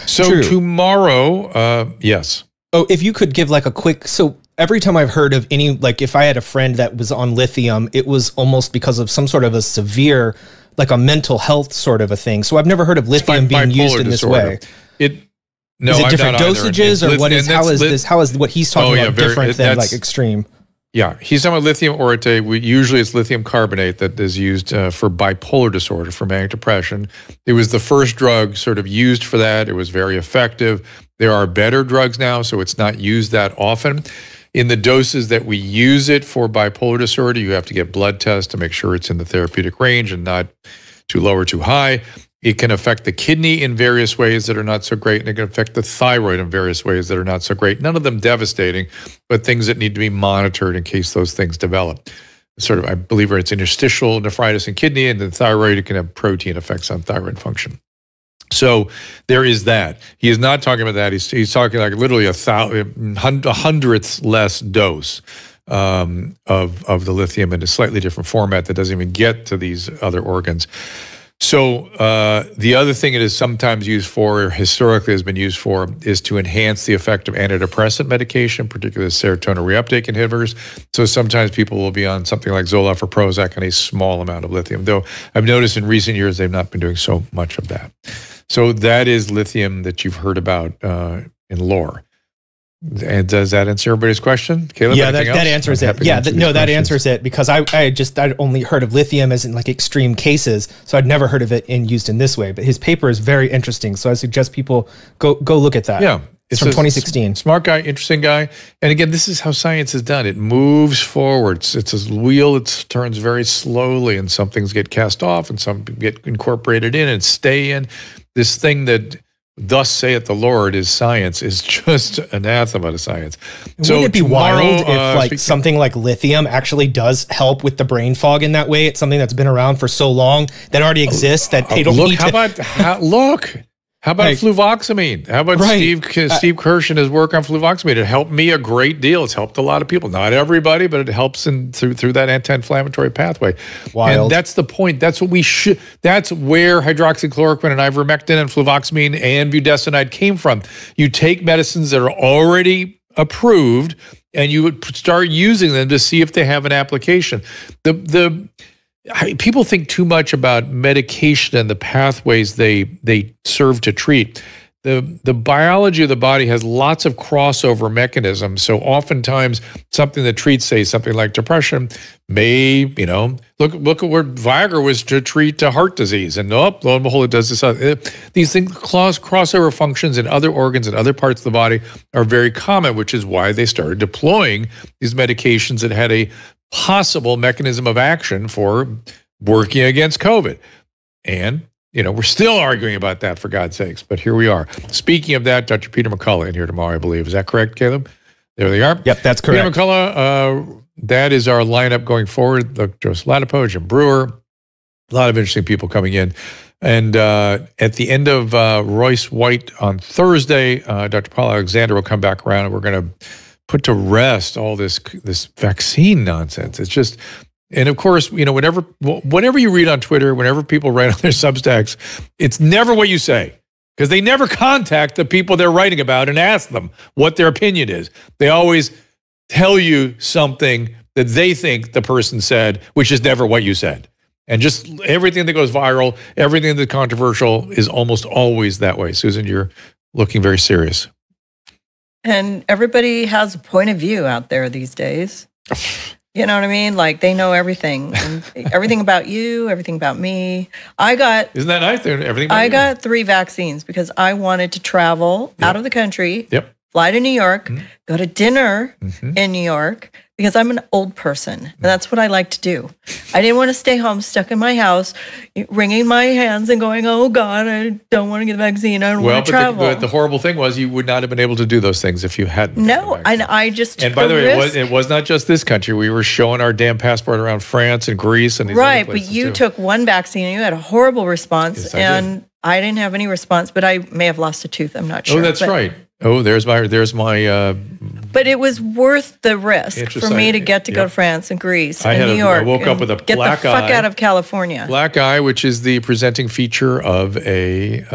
S2: So tomorrow, yes.
S7: Oh, if you could give like a quick, so every time I've heard of any, like if I had a friend that was on lithium, it was almost because of some sort of a severe, like a mental health sort of a thing. So I've never heard of lithium being used in this way.
S2: No,
S7: is it different dosages or what is, how is what he's talking about different than like extreme?
S2: Yeah, he's talking about lithium orate. Usually it's lithium carbonate that is used for bipolar disorder, for manic depression. It was the first drug sort of used for that. It was very effective. There are better drugs now, so it's not used that often. In the doses that we use it for bipolar disorder, you have to get blood tests to make sure it's in the therapeutic range and not too low or too high. It can affect the kidney in various ways that are not so great, and it can affect the thyroid in various ways that are not so great. None of them devastating, but things that need to be monitored in case those things develop. Sort of, I believe it's interstitial nephritis in kidney, and the thyroid, it can have protein effects on thyroid function. So there is that. He is not talking about that. He's talking like literally a hundredth less dose of the lithium in a slightly different format that doesn't even get to these other organs. So the other thing it is sometimes used for, or historically has been used for, is to enhance the effect of antidepressant medication, particularly serotonin reuptake inhibitors. So sometimes people will be on something like Zoloft or Prozac and a small amount of lithium, though I've noticed in recent years they've not been doing so much of that. So that is lithium that you've heard about in lore. And does that answer everybody's question, Caleb?
S7: Yeah, that answers it. Yeah, that answers it, because I'd only heard of lithium as in like extreme cases, so I'd never heard of it used in this way. But his paper is very interesting, so I suggest people go look at that.
S2: Yeah,
S7: it's from 2016.
S2: Smart guy, interesting guy, and again, this is how science is done. It moves forwards. It's a wheel. It turns very slowly, and some things get cast off, and some get incorporated in and stay in. This thing that thus saith the Lord is science is just anathema to science.
S7: So wouldn't it be wild if like something like lithium actually does help with the brain fog in that way? It's something that's been around for so long that already exists that they don't need to. How about fluvoxamine? How about Steve Kirsch and his work on fluvoxamine? It helped me a great deal. It's helped a lot of people. Not everybody, but it helps through that anti-inflammatory pathway. Wild. And that's the point. That's what we should. That's where hydroxychloroquine and ivermectin and fluvoxamine and budesonide came from. You take medicines that are already approved and you would start using them to see if they have an application. People think too much about medication and the pathways they serve to treat. The biology of the body has lots of crossover mechanisms. So oftentimes something that treats, say, something like depression may, look at where Viagra was to treat heart disease. And lo and behold, it does this. These things, crossover functions in other organs and other parts of the body are very common, which is why they started deploying these medications that had a possible mechanism of action for working against COVID. And, we're still arguing about that, for God's sakes, but here we are. Speaking of that, Dr. Peter McCullough in here tomorrow, I believe. Is that correct, Caleb? There they are. Yep, that's correct.
S2: Peter McCullough, that is our lineup going forward. Dr. Latipo, Jim Brewer, a lot of interesting people coming in. And at the end of Royce White on Thursday, Dr. Paul Alexander will come back around, and we're going to put to rest all this vaccine nonsense. It's just, and of course, whatever you read on Twitter, whenever people write on their Substacks, it's never what you say, because they never contact the people they're writing about and ask them what their opinion is. They always tell you something that they think the person said, which is never what you said. And just everything that goes viral, everything that's controversial is almost always that way. Susan, you're looking very serious.
S3: And everybody has a point of view out there these days. You know what I mean? Like they know everything, and everything about you, everything about me.
S2: Isn't that nice? Everything about
S3: I
S2: you.
S3: got 3 vaccines because I wanted to travel out of the country, fly to New York, go to dinner in New York, because I'm an old person. And that's what I like to do. I didn't want to stay home, stuck in my house, wringing my hands and going, oh God, I don't want to get the vaccine. I don't want to travel.
S2: But the horrible thing was you would not have been able to do those things if you hadn't.
S3: No, and I just took
S2: And by the way,
S3: risk.
S2: it was not just this country. We were showing our damn passport around France and Greece and these other places
S3: but you
S2: too.
S3: took one vaccine and you had a horrible response.
S2: Yes, I
S3: and
S2: did.
S3: I didn't have any response, but I may have lost a tooth. I'm not sure.
S2: Oh, that's right. Oh, there's my.
S3: But it was worth the risk for me to get to go to
S2: Yep.
S3: France and Greece and New
S2: I
S3: York.
S2: woke up
S3: and
S2: with a
S3: get
S2: black
S3: the fuck
S2: eye.
S3: out of California.
S2: Black eye, which is the presenting feature of the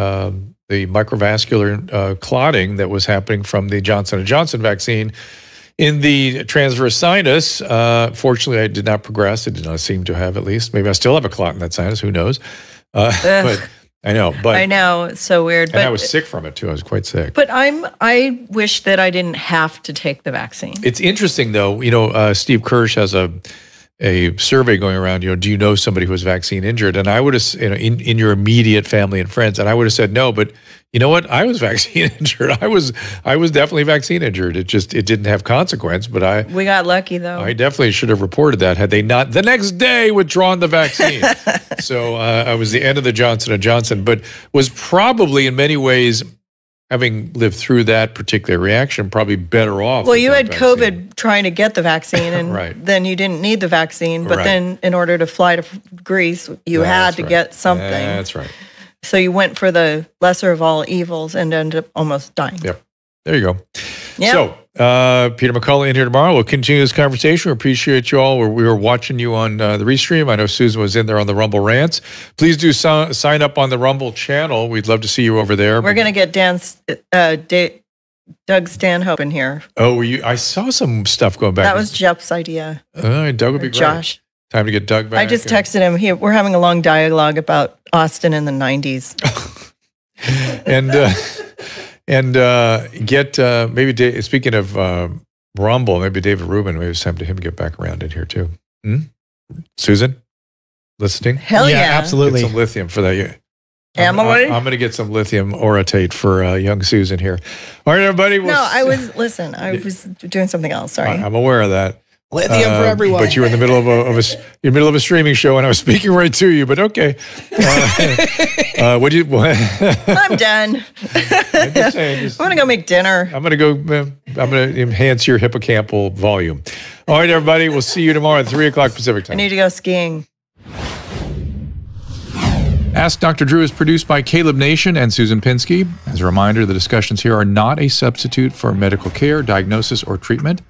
S2: microvascular clotting that was happening from the Johnson & Johnson vaccine in the transverse sinus. Fortunately, I did not progress. It did not seem to have, at least. Maybe I still have a clot in that sinus. Who knows? But I know. But
S3: I know, it's so weird.
S2: And I was sick from it too. I was quite sick.
S3: But I wish that I didn't have to take the vaccine.
S2: It's interesting though. Steve Kirsch has a survey going around. Do you know somebody who was vaccine injured? And I would have, in your immediate family and friends, and I would have said no. But you know what? I was vaccine injured. I was definitely vaccine injured. It didn't have consequence. But
S3: we got lucky though.
S2: I definitely should have reported that had they not the next day withdrawn the vaccine. So I was the end of the Johnson & Johnson, but was probably in many ways, having lived through that particular reaction, probably better off.
S3: Well, you had COVID trying to get the vaccine, and then you didn't need the vaccine. But then in order to fly to Greece, you had to get something.
S2: That's right.
S3: So you went for the lesser of all evils and ended up almost dying.
S2: Yep. There you go.
S3: Yep.
S2: So, Peter McCullough in here tomorrow. We'll continue this conversation. We appreciate you all. We were watching you on the Restream. I know Susan was in there on the Rumble Rants. Please do sign up on the Rumble channel. We'd love to see you over there.
S3: We're going to get Doug Stanhope in here.
S2: Oh, were you? I saw some stuff going back.
S3: That was Jeff's idea.
S2: Doug would be great.
S3: Josh.
S2: Time to get Doug back.
S3: I just texted him. We're having a long dialogue about Austin in the 90s.
S2: and get maybe speaking of Rumble, maybe David Rubin. Maybe it's time to him get back around in here too. Susan, listening?
S3: Hell yeah,
S9: absolutely.
S2: Get some lithium for that.
S3: I'm
S2: going to get some lithium orotate for young Susan here. All right, everybody.
S3: I was doing something else. Sorry.
S2: I'm aware of that.
S9: Lithium for everyone.
S2: But you were in the middle of a streaming show, and I was speaking right to you. But okay, what do you?
S3: I'm done.
S2: I'm just saying.
S3: I'm gonna go make dinner.
S2: I'm gonna enhance your hippocampal volume. All right, everybody. We'll see you tomorrow at 3:00 Pacific time.
S3: I need to go skiing.
S2: Ask Dr. Drew is produced by Caleb Nation and Susan Pinsky. As a reminder, the discussions here are not a substitute for medical care, diagnosis, or treatment.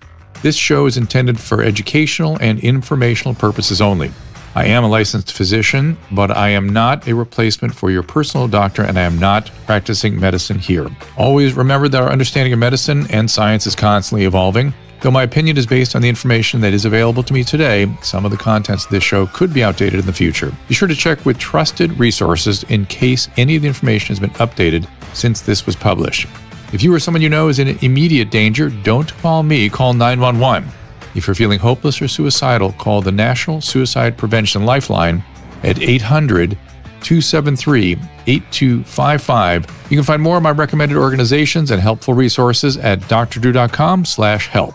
S2: This show is intended for educational and informational purposes only. I am a licensed physician, but I am not a replacement for your personal doctor, and I am not practicing medicine here. Always remember that our understanding of medicine and science is constantly evolving. Though my opinion is based on the information that is available to me today, some of the contents of this show could be outdated in the future. Be sure to check with trusted resources in case any of the information has been updated since this was published. If you or someone you know is in immediate danger, don't call me, call 911. If you're feeling hopeless or suicidal, call the National Suicide Prevention Lifeline at 800-273-8255. You can find more of my recommended organizations and helpful resources at drdrew.com/help.